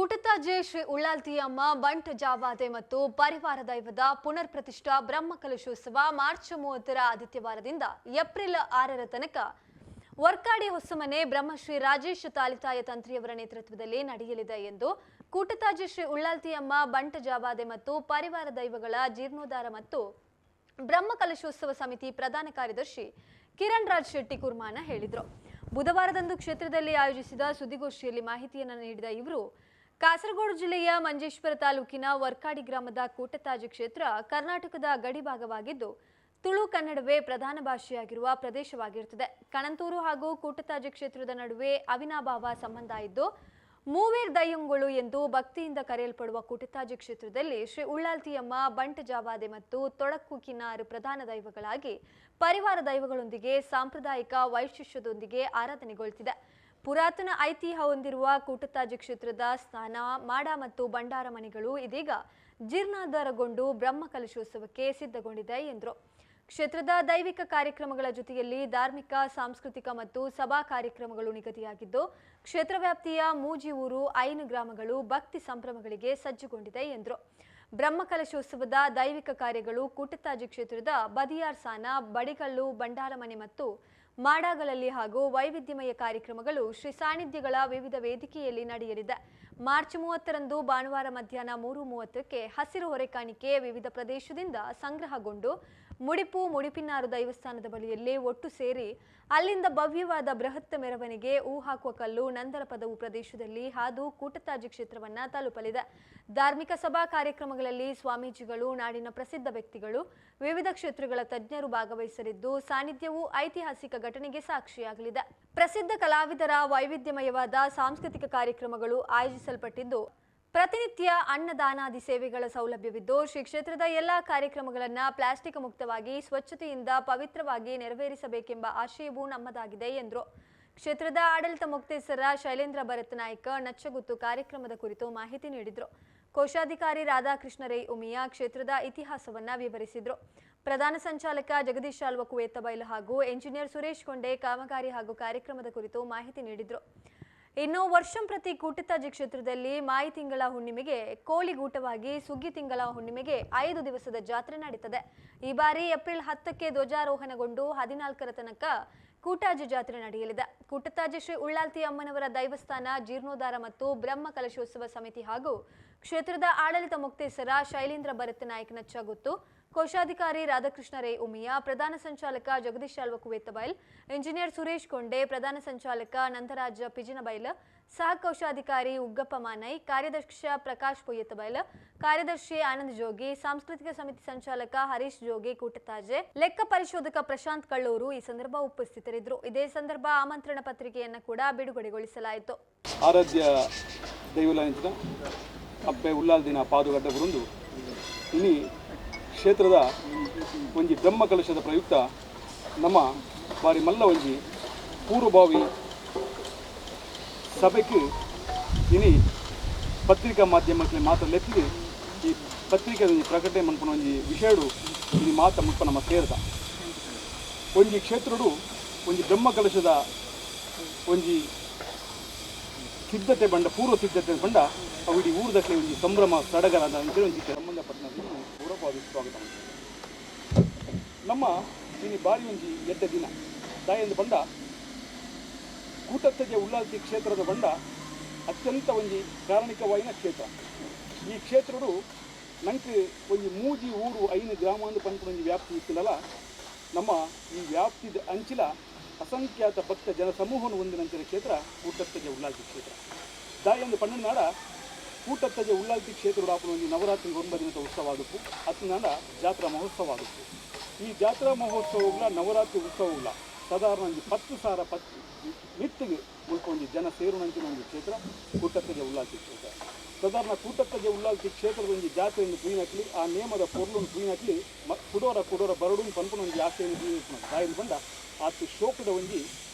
ಕೂಟತಾಜೆ ಶ್ರೀ ಉಳ್ಳಾಲ್ತಿಯಮ್ಮ ಬಂಟ್ ಜಾವಾದೆ ಮತ್ತು ಪರಿವಾರ ದೈವದ ಪುನರ್ ಪ್ರತಿಷ್ಠಾ ಬ್ರಹ್ಮಕಲಶೋತ್ಸವ ಮಾರ್ಚ್ 30ರ ಆದಿತ್ಯವಾರದಿಂದ ಏಪ್ರಿಲ್ 6ರ ತನಕ ವರ್ಕಾಡಿ ಹೊಸಮನೆ ಬ್ರಹ್ಮಶ್ರೀ ರಾಜೇಶ್ ತಾಲಿತಾಯ ತಂತ್ರಿಯವರ ನೇತೃತ್ವದಲ್ಲಿ ನಡೆಯಲಿದೆ ಎಂದು ಕೂಟತಾಜೆ ಶ್ರೀ ಉಳ್ಳಾಲ್ತಿಯಮ್ಮ ಬಂಟ್ ಜಾವಾದೆ ಮತ್ತು ಪರಿವಾರ ದೈವಗಳ ಜೀರ್ಣೋದ್ಧಾರ ಮತ್ತು ಬ್ರಹ್ಮಕಲಶೋತ್ಸವ ಸಮಿತಿ ಪ್ರಧಾನ ಕಾರ್ಯದರ್ಶಿ ಕಿರಣ್ ರಾಜ್ ಶೆಟ್ಟಿ ಕುರ್ಮಾನ ಹೇಳಿದರು. ಬುಧವಾರದಂದು ಕ್ಷೇತ್ರದಲ್ಲಿ ಆಯೋಜಿಸಿದ ಸುದ್ದಿಗೋಷ್ಠಿಯಲ್ಲಿ ಮಾಹಿತಿಯನ್ನು ನೀಡಿದ ಇವರು, ಕಾಸರಗೋಡು ಜಿಲ್ಲೆಯ ಮಂಜೇಶ್ವರ ತಾಲೂಕಿನ ವರ್ಕಾಡಿ ಗ್ರಾಮದ ಕೂಟತಾಜೆ ಕ್ಷೇತ್ರ ಕರ್ನಾಟಕದ ಗಡಿ ಭಾಗವಾಗಿದ್ದು ತುಳು ಕನ್ನಡವೇ ಪ್ರಧಾನ ಭಾಷೆಯಾಗಿರುವ ಪ್ರದೇಶವಾಗಿರುತ್ತದೆ. ಕಣಂತೂರು ಹಾಗೂ ಕೂಟತಾಜೆ ಕ್ಷೇತ್ರದ ನಡುವೆ ಅವಿನಾಭಾವ ಸಂಬಂಧ ಇದ್ದು ಮೂವೇರ್ ದಯ್ಯಂಗಳು ಎಂದು ಭಕ್ತಿಯಿಂದ ಕರೆಯಲ್ಪಡುವ ಕೂಟತಾಜೆ ಕ್ಷೇತ್ರದಲ್ಲಿ ಶ್ರೀ ಉಳ್ಳಾಲ್ತಿಯಮ್ಮ ಬಂಟ್ ಜಾವಾದೆ ಮತ್ತು ತೊಡಕು ಕಿನ್ನಾರು ಪ್ರಧಾನ ದೈವಗಳಾಗಿ ಪರಿವಾರ ದೈವಗಳೊಂದಿಗೆ ಸಾಂಪ್ರದಾಯಿಕ ವೈಶಿಷ್ಟ್ಯದೊಂದಿಗೆ ಆರಾಧನೆಗೊಳ್ಳುತ್ತಿದೆ. ಪುರಾತನ ಐತಿಹ್ಯ ಹೊಂದಿರುವ ಕೂಟತಾಜೆ ಕ್ಷೇತ್ರದ ಸ್ನಾನ ಮಾಡ ಮತ್ತು ಭಂಡಾರ ಮನೆಗಳು ಇದೀಗ ಜೀರ್ಣೋದ್ಧಾರಗೊಂಡು ಬ್ರಹ್ಮಕಲಶೋತ್ಸವಕ್ಕೆ ಸಿದ್ಧಗೊಂಡಿದೆ ಎಂದರು. ಕ್ಷೇತ್ರದ ದೈವಿಕ ಕಾರ್ಯಕ್ರಮಗಳ ಜೊತೆಯಲ್ಲಿ ಧಾರ್ಮಿಕ, ಸಾಂಸ್ಕೃತಿಕ ಮತ್ತು ಸಭಾ ಕಾರ್ಯಕ್ರಮಗಳು ನಿಗದಿಯಾಗಿದ್ದು ಕ್ಷೇತ್ರ ವ್ಯಾಪ್ತಿಯ ಮೂಜಿ ಊರು 5 ಗ್ರಾಮಗಳು ಭಕ್ತಿ ಸಂಭ್ರಮಗಳಿಗೆ ಸಜ್ಜುಗೊಂಡಿದೆ ಎಂದರು. ಬ್ರಹ್ಮಕಲಶೋತ್ಸವದ ದೈವಿಕ ಕಾರ್ಯಗಳು ಕೂಟತಾಜೆ ಕ್ಷೇತ್ರದ ಬದಿಯಾರ್ ಸಾನ, ಬಡಿಗಲ್ಲು, ಭಂಡಾರ ಮನೆ ಮತ್ತು ಮಾಡಾಗಳಲ್ಲಿ ಹಾಗೂ ವೈವಿಧ್ಯಮಯ ಕಾರ್ಯಕ್ರಮಗಳು ಶ್ರೀ ಸಾನ್ನಿಧ್ಯಗಳ ವಿವಿಧ ವೇದಿಕೆಯಲ್ಲಿ ನಡೆಯಲಿದೆ. ಮಾರ್ಚ್ 30ರಂದು ಭಾನುವಾರ ಮಧ್ಯಾಹ್ನ 3:30ಕ್ಕೆ ಹಸಿರು ಹೊರೆಕಾಣಿಕೆ ವಿವಿಧ ಪ್ರದೇಶದಿಂದ ಸಂಗ್ರಹಗೊಂಡು ಮುಡಿಪಿನ್ನಾರು ದೈವಸ್ಥಾನದ ಬಳಿಯಲ್ಲಿ ಒಟ್ಟು ಸೇರಿ ಅಲ್ಲಿಂದ ಭವ್ಯವಾದ ಬೃಹತ್ ಮೆರವಣಿಗೆ ಹಾಕುವ ಕಲ್ಲು ನಂದರ ಪದವು ಪ್ರದೇಶದಲ್ಲಿ ಹಾದು ಕೂಟತಾಜೆ ಕ್ಷೇತ್ರವನ್ನ ತಲುಪಲಿದೆ. ಧಾರ್ಮಿಕ ಸಭಾ ಕಾರ್ಯಕ್ರಮಗಳಲ್ಲಿ ಸ್ವಾಮೀಜಿಗಳು, ನಾಡಿನ ಪ್ರಸಿದ್ಧ ವ್ಯಕ್ತಿಗಳು, ವಿವಿಧ ಕ್ಷೇತ್ರಗಳ ತಜ್ಞರು ಭಾಗವಹಿಸಲಿದ್ದು ಸಾನ್ನಿಧ್ಯವು ಐತಿಹಾಸಿಕ ಘಟನೆಗೆ ಸಾಕ್ಷಿಯಾಗಲಿದೆ. ಪ್ರಸಿದ್ಧ ಕಲಾವಿದರ ವೈವಿಧ್ಯಮಯವಾದ ಸಾಂಸ್ಕೃತಿಕ ಕಾರ್ಯಕ್ರಮಗಳು ಆಯೋಜಿಸಲ್ಪಟ್ಟಿದ್ದು ಪ್ರತಿನಿತ್ಯ ಅನ್ನದಾನಾದಿ ಸೇವೆಗಳ ಸೌಲಭ್ಯವಿದ್ದು ಶ್ರೀ ಕ್ಷೇತ್ರದ ಎಲ್ಲಾ ಕಾರ್ಯಕ್ರಮಗಳನ್ನು ಪ್ಲಾಸ್ಟಿಕ್ ಮುಕ್ತವಾಗಿ ಸ್ವಚ್ಛತೆಯಿಂದ ಪವಿತ್ರವಾಗಿ ನೆರವೇರಿಸಬೇಕೆಂಬ ಆಶಯವೂ ನಮ್ಮದಾಗಿದೆ ಎಂದರು. ಕ್ಷೇತ್ರದ ಆಡಳಿತ ಮುಕ್ತೇಸರ ಶೈಲೇಂದ್ರ ಭರತ್ ನಾಯ್ಕ ನಚ್ಚಗುತ್ತು ಕಾರ್ಯಕ್ರಮದ ಕುರಿತು ಮಾಹಿತಿ ನೀಡಿದರು. ಕೋಶಾಧಿಕಾರಿ ರಾಧಾಕೃಷ್ಣ ರೈ ಉಮಿಯಾ ಕ್ಷೇತ್ರದ ಇತಿಹಾಸವನ್ನ ವಿವರಿಸಿದರು. ಪ್ರಧಾನ ಸಂಚಾಲಕ ಜಗದೀಶ್ ಆಳ್ವ ಕುವೇತಬೈಲ್ ಹಾಗೂ ಎಂಜಿನಿಯರ್ ಸುರೇಶ್ ಕೊಂಡೆ ಕಾಮಗಾರಿ ಹಾಗೂ ಕಾರ್ಯಕ್ರಮದ ಕುರಿತು ಮಾಹಿತಿ ನೀಡಿದರು. ಇನ್ನು ವರ್ಷಂ ಪ್ರತಿ ಕೂಟತಾಜೆ ಕ್ಷೇತ್ರದಲ್ಲಿ ಮಾಯಿ ತಿಂಗಳ ಹುಣ್ಣಿಮೆಗೆ ಕೋಳಿಗೂಟವಾಗಿ ಸುಗ್ಗಿ ತಿಂಗಳ ಹುಣ್ಣಿಮೆಗೆ 5 ದಿವಸದ ಜಾತ್ರೆ ನಡೀತದೆ. ಈ ಬಾರಿ ಏಪ್ರಿಲ್ 10ಕ್ಕೆ ಧ್ವಜಾರೋಹಣಗೊಂಡು 14ರ ತನಕ ಕೂಟಾಜೆ ಜಾತ್ರೆ ನಡೆಯಲಿದೆ. ಕೂಟತಾಜೆ ಶ್ರೀ ಉಳ್ಳಾಲ್ತಿ ಅಮ್ಮನವರ ದೈವಸ್ಥಾನ ಜೀರ್ಣೋದ್ಧಾರ ಮತ್ತು ಬ್ರಹ್ಮ ಕಲಶೋತ್ಸವ ಸಮಿತಿ ಹಾಗೂ ಕ್ಷೇತ್ರದ ಆಡಳಿತ ಮುಕ್ತೇಸರ ಶೈಲೇಂದ್ರ ಭರತ್ ನಾಯ್ಕ ನಚ್ಚಗುತ್ತು, ಕೋಶಾಧಿಕಾರಿ ರಾಧಾಕೃಷ್ಣ ರೈ ಉಮಿಯಾ, ಪ್ರಧಾನ ಸಂಚಾಲಕ ಜಗದೀಶ್ ಆಳ್ವ ಕುವೇತಬೈಲ್, ಇಂಜಿನಿಯರ್ ಸುರೇಶ್ ಕೊಂಡೆ, ಪ್ರಧಾನ ಸಂಚಾಲಕ ನಂದರಾಜ ಪಿಜಿನಬೈಲ್, ಸಹ ಕೋಶಾಧಿಕಾರಿ ಉಗ್ಗಪ್ಪ ಮಾನೈ, ಕಾರ್ಯದರ್ಶಿ ಪ್ರಕಾಶ್ ಪೊಯ್ಯತಬೈಲ್, ಕಾರ್ಯದರ್ಶಿ ಆನಂದ್ ಜೋಗಿ, ಸಾಂಸ್ಕೃತಿಕ ಸಮಿತಿ ಸಂಚಾಲಕ ಹರೀಶ್ ಜೋಗಿ ಕೂಟತಾಜೆ, ಲೆಕ್ಕ ಪರಿಶೋಧಕ ಪ್ರಶಾಂತ್ ಕಳ್ಳೂರು ಈ ಸಂದರ್ಭ ಉಪಸ್ಥಿತರಿದ್ದರು. ಇದೇ ಸಂದರ್ಭ ಆಮಂತ್ರಣ ಪತ್ರಿಕೆಯನ್ನು ಕೂಡ ಬಿಡುಗಡೆಗೊಳಿಸಲಾಯಿತು. ಆರಾಧ್ಯ ದೈವಲಾಯಂತ್ರ ಅಬ್ಬೆ ಉಳ್ಳಾಲ್ದಿನ ಪಾದುಗಡ್ಡ ಬುರುಂದು ಇನಿ ಕ್ಷೇತ್ರದ ಒಂಜಿ ಬ್ರಹ್ಮ ಕಲಶದ ಪ್ರಯುಕ್ತ ನಮ್ಮ ಬಾರಿ ಮಲ್ಲ ಒಂಜಿ ಪೂರ್ವಭಾವಿ ಸಭೆಗೆ ಇನಿ ಪತ್ರಿಕಾ ಮಾಧ್ಯಮಕ್ಕೆ ಮಾತ್ರ ಲೆತ್ತಿದೆ ಈ ಪತ್ರಿಕೆ ಪ್ರಕಟಣೆ ಮನ್ಪನ ಒಂಜಿ ವಿಷಯಡು ಇದು ಮಾತ ಮುಲ್ಪ ನಮ್ಮ ಸೇರ್ದ ಒಂಜಿ ಕ್ಷೇತ್ರಡು ಒಂಜಿ ಬ್ರಹ್ಮ ಕಲಶದ ಒಂಜಿ ಸಿದ್ಧತೆ ಬಂಡ ಪೂರ್ವ ಸಿದ್ಧತೆ ಬಂಡ ಅವು ಇಡೀ ಊರದಕ್ಕೆ ಒಂದು ಸಂಭ್ರಮ ಸಡಗರ ಅಂತೇಳಿ ಒಂದು ಸಂಬಂಧಪಟ್ಟ ಪೂರ್ವಭಾವಿ ಸ್ವಾಗತ ನಮ್ಮ ಇನ್ನು ಬಾರಿ ಒಂಜಿ ಎಡ್ಡ ದಿನ ದಾಯಂದು ಬಂಡ ಕೂಟತಾಜೆ ಉಳ್ಳಾಲ್ತಿ ಕ್ಷೇತ್ರದ ಬಂಡ ಅತ್ಯಂತ ಒಂಜಿ ಕಾರಣಿಕವಾಯಿನ ಕ್ಷೇತ್ರ. ಈ ಕ್ಷೇತ್ರಡು ನಂಗೆ ಒಂಜಿ ಮೂಜಿ ಊರು 5 ಗ್ರಾಮ ಅಂದು ಪಂಪು ಒಂಜಿ ವ್ಯಾಪ್ತಿ ಇತ್ತಿಲ್ಲಲ್ಲ, ನಮ್ಮ ಈ ವ್ಯಾಪ್ತಿದ ಅಂಚಿಲ ಅಸಂಖ್ಯಾತ ಭಕ್ತ ಜನ ಸಮೂಹವನ್ನು ಹೊಂದಿನಂಚಿನ ಕ್ಷೇತ್ರ ಕೂಟತಾಜೆ ಉಳ್ಳಾಲ್ತಿ ಕ್ಷೇತ್ರ. ದಾಯಂದು ಪಣ್ಣನಾಡ ಕೂಟತಾಜೆ ಉಳ್ಳಾಲ್ತಿ ಕ್ಷೇತ್ರ ಒಂದು ನವರಾತ್ರಿ 9 ದಿನದ ಉತ್ಸವ ಆದಪ್ಪು, ಹತ್ತಿನಾಡ ಜಾತ್ರಾ ಮಹೋತ್ಸವ ಆದಪ್ಪು. ಈ ಜಾತ್ರಾ ಮಹೋತ್ಸವಗಳ ನವರಾತ್ರಿ ಉತ್ಸವಗಳ ಸಾಧಾರಣ ಒಂದು 10,000 ನಿತ್ತಿಗೆ ಮುಳ್ಕೊಂಡಿ ಜನ ಸೇರುವಂಚಿನ ಒಂದು ಕ್ಷೇತ್ರ ಕೂಟತಾಜೆ ಉಳ್ಳಾಲ್ತಿ ಕ್ಷೇತ್ರ. ಸಾಧಾರಣ ಕೂಟತಾಜೆ ಉಳ್ಳಾಲ್ತಿ ಕ್ಷೇತ್ರದ ಒಂದು ಜಾತ್ರೆಯನ್ನು ಕುಯ್ಯನಾಕಲಿ, ಆ ನೇಮದ ಪೊರ್ಲನ್ನು ಕುಯ್ಯನಾಕಲಿ, ಕುಡೋರ ಬರಡು ಪಂಪನ ಒಂದು ಆಸೆಯನ್ನು ಕುಯ್ಯನ ದಾಯಂದು ಬಂದ ಆತು ಶೋಕದ ಒಂಜಿ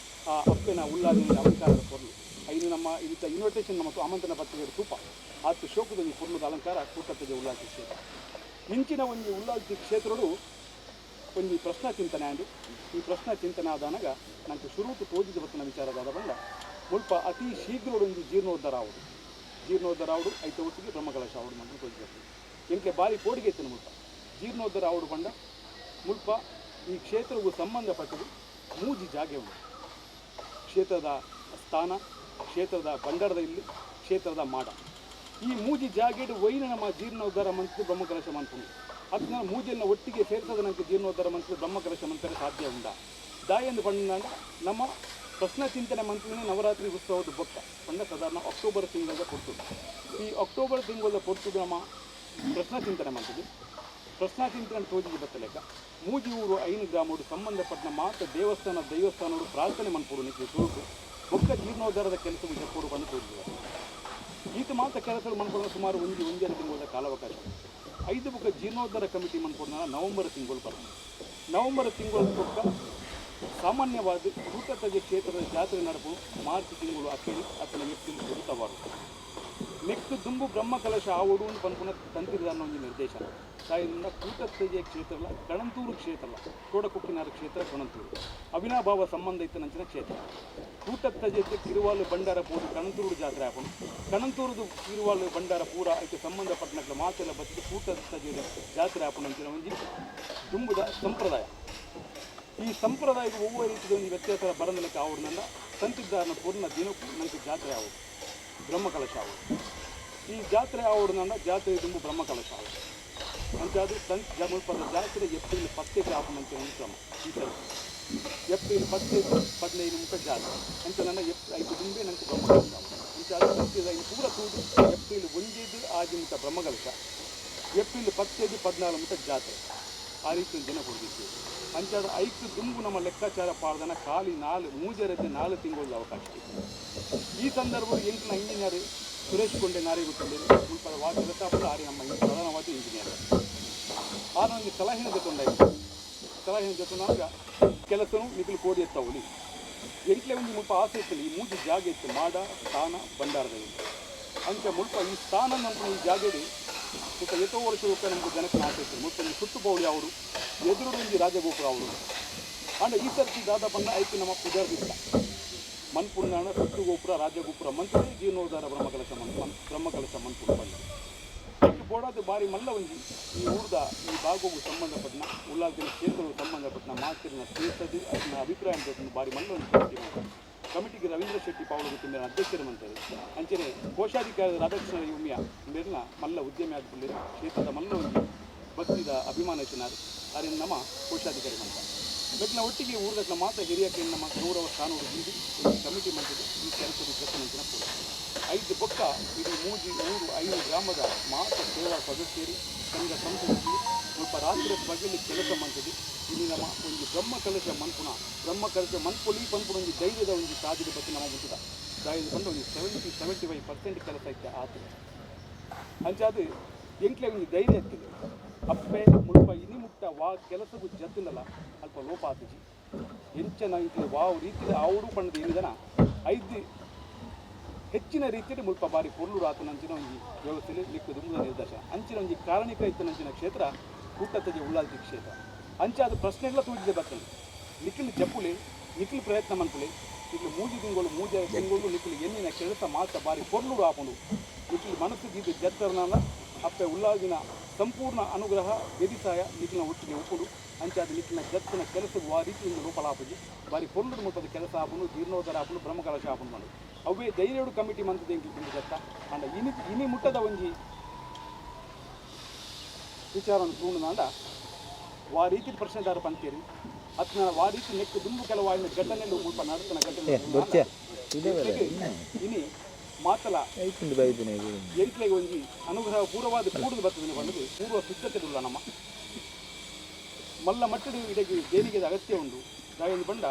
ಆ ಅಪ್ಪೆನ ಉಳ್ಳಾದಿ ಅಲಂಕಾರದ ಪೊರ್ಲು ಐದು ನಮ್ಮ ಇದಕ್ಕೆ ಇನ್ವಿಟೇಷನ್ ನಮ್ಮ ಆಮಂತ್ರಣ ಪತ್ರಿಕೆ ತೂಪ ಆತು ಶೋಕದ ಒಂದು ಪೊರ್ಲದ ಅಲಂಕಾರ ಕೂಟತಾಜೆ ಉಳ್ಳಾಲ್ತಿ ಕ್ಷೇತ್ರ. ಇಂಚಿನ ಒಂದು ಉಳ್ಳಾಲ್ತಿ ಕ್ಷೇತ್ರಡು ಒಂದು ಪ್ರಶ್ನಾ ಚಿಂತನೆ ಅಂದು ಈ ಪ್ರಶ್ನಾ ಚಿಂತನೆ ಆದಾಗ ನನಗೆ ಶುರುತು ತೋಜಿದ ಬತ್ತಿನ ವಿಚಾರದಾದ ಬಂದ ಮುಲ್ಪ ಅತಿ ಶೀಘ್ರ ಒಂದು ಜೀರ್ಣೋದ್ಧಾರ ಆಗುವುದು. ಜೀರ್ಣೋದ್ಧಾರ ಆವಡು ಐತ ಒಟ್ಟಿಗೆ ಬ್ರಹ್ಮಕಲಶ ಆವಡು ಅಂತ ತೋರಿಸ್ಬೇಕು ಎಂಕೆ ಬಾರಿ ಕೋಡಿಗೆ ಇತ್ತು ಮುಲ್ಪ ಜೀರ್ಣೋದ್ಧಾರ ಆವಡು ಬಂಡ ಮುಲ್ಪ ಈ ಕ್ಷೇತ್ರವು ಸಂಬಂಧಪಟ್ಟದು ಮೂಜಿ ಜಾಗೆ ಉಂಟು ಕ್ಷೇತ್ರದ ಸ್ಥಾನ ಕ್ಷೇತ್ರದ ಭಂಡಾರದ ಇಲ್ಲಿ ಕ್ಷೇತ್ರದ ಮಾಡ ಈ ಮೂಜಿ ಜಾಗೆಡು ಒಯ್ನ ನಮ್ಮ ಜೀರ್ಣೋದ್ಧಾರ ಮಂತ್ರಿ ಬ್ರಹ್ಮಕಲಶ ಮಂತ್ರಿ ಅದನ್ನ ಮೂಜಿಯನ್ನು ಒಟ್ಟಿಗೆ ಸೇರಿಸೋದು ನನಗೆ ಜೀರ್ಣೋದ್ಧಾರ ಮಂತ್ರಿ ಬ್ರಹ್ಮಕಲಶ ಮಂತ್ರಿ ಸಾಧ್ಯ ಉಂಡ ದಾಯಂದು ಬಂದ ನಮ್ಮ ಪ್ರಶ್ನ ಚಿಂತನೆ ಮಂತ್ರಿನೇ ನವರಾತ್ರಿ ಉತ್ಸವದ ಬೊಕ್ಕ ಬಂದ ಸಾಧಾರಣ ಅಕ್ಟೋಬರ್ ತಿಂಗಳ ಕೊಡ್ತದೆ ಈ ಅಕ್ಟೋಬರ್ ತಿಂಗಳ ಕೊಡ್ತದೆ ನಮ್ಮ ಪ್ರಶ್ನ ಚಿಂತನೆ ಮಂತ್ರಿ ಪ್ರಶ್ನಾ ಚಿಂತನೆ ತೋಜಿಗೆ ಬತ್ತಲೆಕ್ಕ ಮೂಜಿ ಊರು 5 ಗ್ರಾಮೋಡು ಸಂಬಂಧಪಟ್ಟ ಮಾತ್ರ ದೇವಸ್ಥಾನೋಡು ಪ್ರಾರ್ಥನೆ ಮನ್ಪೋಡು ನಿಮಗೆ ತೋರು ಬೊಕ್ಕ ಜೀರ್ಣೋದ್ಧಾರದ ಕೆಲಸವು ಜಪ್ಪೋಡು ಬಂದು ತೋರಿಸಿದ್ದಾರೆ ಈತ ಮಾತ್ರ ಕೆಲಸಗಳು ಮನ್ಪೋಡ ಸುಮಾರು ಒಂದೆರಡು ತಿಂಗಳ ಕಾಲಾವಕಾಶ 5 ಬುಕ್ಕ ಜೀರ್ಣೋದ್ಧಾರ ಕಮಿಟಿ ಮನ್ಪೋಡ ನವೆಂಬರ್ ತಿಂಗಳು ಬರ್ತದೆ ನವೆಂಬರ್ ತಿಂಗಳ ಬುಕ್ಕ ಸಾಮಾನ್ಯವಾದ ಕೂಟತಜೆ ಕ್ಷೇತ್ರದ ಜಾತ್ರೆ ನಡೆದು ಮಾರ್ಚ್ ತಿಂಗಳು ಅಕ್ಕೇಳಿ ಅತನ ವ್ಯಕ್ತಿಗಳು ಕೊಡುತ್ತವಾರು ನೆಕ್ಸ್ಟ್ ದುಂಬು ಬ್ರಹ್ಮಕಲಶ ಆವಡು ಅಂತ ಪನ್ಪುನ ತಂತಿರ್ದಾನ ಒಂದು ನಿರ್ದೇಶನ ತಾಯಿಯಿಂದ ಕೂಟತಜೆ ಕ್ಷೇತ್ರಲ್ಲ ಕಣಂತೂರು ಕ್ಷೇತ್ರಲ್ಲ ತೋಡಕುಕ್ಕಿನಾರ ಕ್ಷೇತ್ರ ಕಣಂತೂರು ಅವಿನಾಭಾವ ಸಂಬಂಧ ಇತ್ತ ನಂಚಿನ ಕ್ಷೇತ್ರ ಕೂಟತಜೆ ಕಿರುವಾಲು ಬಂಡಾರ ಪೂರು ಕಣಂತೂರು ಜಾತ್ರೆ ಹಾಕೊಂಡು ಕಣಂತೂರದು ಕಿರುವಾಲು ಬಂಡಾರ ಪೂರ ಅದಕ್ಕೆ ಸಂಬಂಧಪಟ್ಟನಕ್ಕೆ ಮಾತೆಲ್ಲ ಬತ್ತಿದ್ದು ಕೂಟತಜೆ ಜಾತ್ರೆ ಹಾಕೊಂಡು ಅಂಚಿನ ಒಂದು ದುಂಬುದ ಸಂಪ್ರದಾಯ ಈ ಸಂಪ್ರದಾಯದ ಒவ்வொரு ರೀತಿಯ ಒಂದು ವ್ಯತ್ಯಾಸ ಬರಂದಲಕ್ಕೆ ಅವ್ರನ್ನೆಲ್ಲ ತಂತಿದ್ದಾರನ ಪೂರ್ಣ ದಿನಕ್ಕೂ ನನಗೆ ಜಾತ್ರೆ ಆಗೋದು ಬ್ರಹ್ಮಕಲಶ ಆಗೋದು ಈ ಜಾತ್ರೆ ಆವಡನಂದ ಜಾತ್ರೆ ತುಂಬ ಬ್ರಹ್ಮಕಲಶ ಆಗೋದು ಅಂಚಾದು ಮುಲ್ಪದ ಜಾತ್ರೆ ಏಪ್ರಿಲ್ 10 ಆಪಣಂತ ಒಂದು ಕ್ರಮ ಈ ಥರ ಏಪ್ರಿಲ್ 10-15 ಮುಖ ಜಾತ್ರೆ ಅಂತ ನನ್ನ 5 ದಿಂಬೆ ನನಗೆ ಬ್ರಹ್ಮಕಲಶ ಆಗೋದು ಅಂಚಾದು ಸತ್ಯದ ಪೂರ ತೂದು ಏಪ್ರಿಲ್ 1 ಆಗಿ ಮುಖ ಬ್ರಹ್ಮಕಲಶ ಏಪ್ರಿಲ್ 10-14 ಮುಖ ಜಾತ್ರೆ ಆ ರೀತಿ ದಿನ ಕೊಡ್ತಿತ್ತು ಅಂಚಾದ 5 ದುಂಬು ನಮ್ಮ ಲೆಕ್ಕಾಚಾರ ಪಾಡ್ದನ ಖಾಲಿ 4 ತಿಂಗಳ ಅವಕಾಶ ಇತ್ತು ಈ ಸಂದರ್ಭದಲ್ಲಿ ಎಂಟು ಇಂಜಿನಿಯರ್ ಸುರೇಶ್ ಕೊಂಡೆ ನಾರಿ ಗೊತ್ತಿದ್ದೇನೆ ಮುಲ್ಪದ ವಾದ್ಯತಾಪದ ಆರಿ ನಮ್ಮ ಪ್ರಧಾನವಾದ ಇಂಜಿನಿಯರ್ ಆನೊಂದು ಸಲಹೆನ ಜೊತೆಂಡಾಯಿತು ಸಲಹೆನ ಜೊತೆ ನನಗೆ ಕೆಲಸನೂ ನಿಖಿಲ್ ಕೋಡಿ ಎತ್ತವಲಿ ಎಂಟ್ಲೆ ಒಂದು ಮುಲ್ಪ ಆಸೆ ಇತ್ತು ಈ ಮೂಜಿ ಜಾಗ ಇತ್ತು ಮಾಡ ಸ್ಥಾನ ಭಂಡಾರದಲ್ಲಿ ಅಂಚೆ ಮುಲ್ಪ ಈ ಸ್ಥಾನ ನಂತರ ಈ ಜಾಗಡಿ ಸ್ವಲ್ಪ ಎಷ್ಟೋ ವರ್ಷ ನಮಗೆ ಜನಕ್ಕೆ ಆಸೆ ಇತ್ತು ಮುಲ್ಪ ಸುತ್ತು ಬೌಳಿ ಅವರು ಎದುರುಂಜಿ ರಾಜಗೋಪುರ ಅವರು ಅಂಡ್ ಈ ಸರ್ತಿ ದಾದ ಬಂದ ಐತಿ ನಮ್ಮ ಪೂಜಾರ್ದಿಲ್ಲ ಮನ್ಪುಣ್ಣ ಸುತ್ತು ಗೋಪುರ ರಾಜಗೋಪುರ ಮಂತ್ರಿ ಜೀರ್ಣೋದ್ಧಾರ ಬ್ರಹ್ಮಕಲಶ ಮನ್ಪುಣ್ಣ ಬಂದ ಇದಕ್ಕೆ ಬೋಡಾದ ಬಾರಿ ಮಲ್ಲ ಒಂಜಿ ಈ ಊರ್ದ ಈ ಭಾಗವು ಸಂಬಂಧಪಟ್ಟ ಉಲ್ಲಾಸಿನ ಕ್ಷೇತ್ರವು ಸಂಬಂಧಪಟ್ಟ ಮಾತಿನ ತೀರ್ಥದ ಅದನ್ನ ಅಭಿಪ್ರಾಯ ಅಂತ ಬಾರಿ ಮಲ್ಲ ಒಂದು ಕಮಿಟಿ ಮಾಡ್ತಾರೆ ಕಮಿಟಿಗೆ ರವೀಂದ್ರ ಶೆಟ್ಟಿ ಪಾವಳ ಗೊತ್ತಿನ ಅಧ್ಯಕ್ಷರು ಮಂತಾರೆ ಅಂಚನೆ ಕೋಶಾಧಿಕಾರಿ ರಾಧಾಕೃಷ್ಣ ಯುಮ್ಯ ಮೇಲಿನ ಮಲ್ಲ ಉದ್ಯಮಿ ಆಗಿಬಿಟ್ಟಿದೆ ಕ್ಷೇತ್ರದ ಮಲ್ಲ ಒಂದು ಭಕ್ತಿದ ಅಭಿಮಾನ ಇತ್ತಿನಾರು ಅದರಿಂದ ನಮ್ಮ ಕೋಶಾಧಿಕಾರಿ ಮಾಡ್ತಾರೆ ಬೆಕ್ಕಿನ ಒಟ್ಟಿಗೆ ಊರ್ದಕ್ಕೆ ಮಾತ್ರ ಹಿರಿಯಕ್ಕೆ ನಮ್ಮ ಗೌರವ ಸ್ಥಾನಗಳು ಬೀದಿ ಒಂದು ಕಮಿಟಿ ಮಾಡಿದೆ ಈ ಕೆಲಸದ ಪ್ರತಿನಿಧಿನ ಕೂಡ 5 ಪಕ್ಕ ಇದು ಮೂಜಿ ಊರು 5 ಗ್ರಾಮದ ಮಾತ್ರ ಸೇವಾ ಸದಸ್ಯರು ಸಂಘ ಸಂಸ್ಥೆಗಳು ಸ್ವಲ್ಪ ರಾತ್ರಿ ಬಗೆಯಲ್ಲಿ ಕೆಲಸ ಮಾಡ್ತಿದ್ದು ಇಲ್ಲಿ ನಮ್ಮ ಒಂದು ಬ್ರಹ್ಮಕಲಶ ಮನ್ಪುಲಿ ಪನ್ಪುಣ ಒಂದು ಧೈರ್ಯದ ಒಂದು ಸಾಧ್ಯತೆ ಬಗ್ಗೆ ನಮ್ಮ ಮುಂಚಿದ ದಾಯದ ಬಂದು ಒಂದು 75% ಕೆಲಸ ಐತೆ ಆತದೆ ಅಂಚಾದು ಎಂಟ್ಲೆ ಒಂದು ಧೈರ್ಯ ಇರ್ತದೆ ಅಪ್ಪೆ ಮುಲ್ಪ ಇನಿ ಮುಕ್ತ ಕೆಲಸಕ್ಕೂ ಜತ್ತಿಲ್ಲಲ್ಲ ಅಲ್ಪ ಲೋಪ ಆತಜಿ ಎಂಚನ ಇದು ರೀತಿಯ ಅವರು ಪಣ್ಣದ ಏನಿದನ 5 ಹೆಚ್ಚಿನ ರೀತಿಯಲ್ಲಿ ಮುಲ್ಪ ಬಾರಿ ಪೊರ್ಲೂರು ಆತನಂಚಿನ ಒಂದು ವ್ಯವಸ್ಥೆಯಲ್ಲಿ ಲಿಕ್ಕ ದುಂಬುದ ನಿರ್ದೇಶನ ಅಂಚಿನ ಒಂದು ಕಾರಣಿಕ ಇತ್ತನಂಚಿನ ಕ್ಷೇತ್ರ ಕೂಟತಜೆ ಉಳ್ಳಾಲ್ತಿ ಕ್ಷೇತ್ರ ಅಂಚಾದ ಪ್ರಶ್ನೆಗಳ ತೂಜಿದೆ ಬರ್ತದೆ ನಿಖಿಲ್ ಜಪ್ಪುಲಿ ನಿಖಿಲ್ ಪ್ರಯತ್ನ ಮಂತುಲಿ ನಿಖಿಲ್ ಮೂಜಿ ತಿಂಗಳು ನಿಖಿಲ್ ಎನ್ನಿನ ಕೆಲಸ ಮಾತ್ರ ಬಾರಿ ಪೊರ್ಲೂರು ಆಪುಂಡು ನಿಖಿಲ್ ಮನಸ್ಸಿಗೆ ಇದು ಜತ್ತರನಲ್ಲ ಅಪ್ಪೆ ಉಲ್ಲಾಗಿನ ಸಂಪೂರ್ಣ ಅನುಗ್ರಹ ವ್ಯದಿಸಾಯ ನಿಖಿಲ್ನ ಒಟ್ಟಿಗೆ ಒಪ್ಪುಡು ಅಂಚಾದ ನಿಖಿಲ್ನ ಜತ್ತಿನ ಕೆಲಸವು ಆ ರೀತಿಯಿಂದ ರೂಪಲಾಪುಜಿ ಬಾರಿ ಪೊರ್ಲೂರು ಮುಟ್ಟದ ಕೆಲಸ ಆಪುಂಡು ಜೀರ್ಣೋದ್ಧಾರ ಆಪುಂಡು ಬ್ರಹ್ಮಕಲಶ ಆಪುಂಡು ಮಾಡು ಅವೇ ಧೈರ್ಯಡು ಕಮಿಟಿ ಮಂತದ ಎಂಕ್ಲಿ ಜತ್ತ ಅಂಡ ಇನಿ ಮುಟ್ಟದ ಒಂಜಿ ವಿಚಾರವನ್ನು ತೂಂಡುನಾಂಡ ವಾ ರೀತಿ ಪ್ರಶ್ನೆದಾರ ಪಂತೀರಿ ಅತ್ನ ವಾ ರೀತಿ ನೆಕ್ಕು ದುಂಬು ಕೆಲವಾಯಿನ ಘಟನೆಗಳು ಮುಲ್ಪ ನಡತನ ಘಟನೆ ಇನಿ ಮಾತಲ ಎಂಟ್ಲೆಗೆ ಒಂಜಿ ಅನುಗ್ರಹ ಪೂರ್ವವಾದ ಕೂಡುದು ಬರ್ತದೆ ಬಂದದು ಪೂರ್ವ ಸಿದ್ಧತೆಡುಲ್ಲ ನಮ್ಮ ಮಲ್ಲ ಮಟ್ಟಡು ಇದಕ್ಕೆ ದೇಣಿಗೆದ ಅಗತ್ಯ ಉಂಟು ದಾಯೊಂದು ಬಂಡ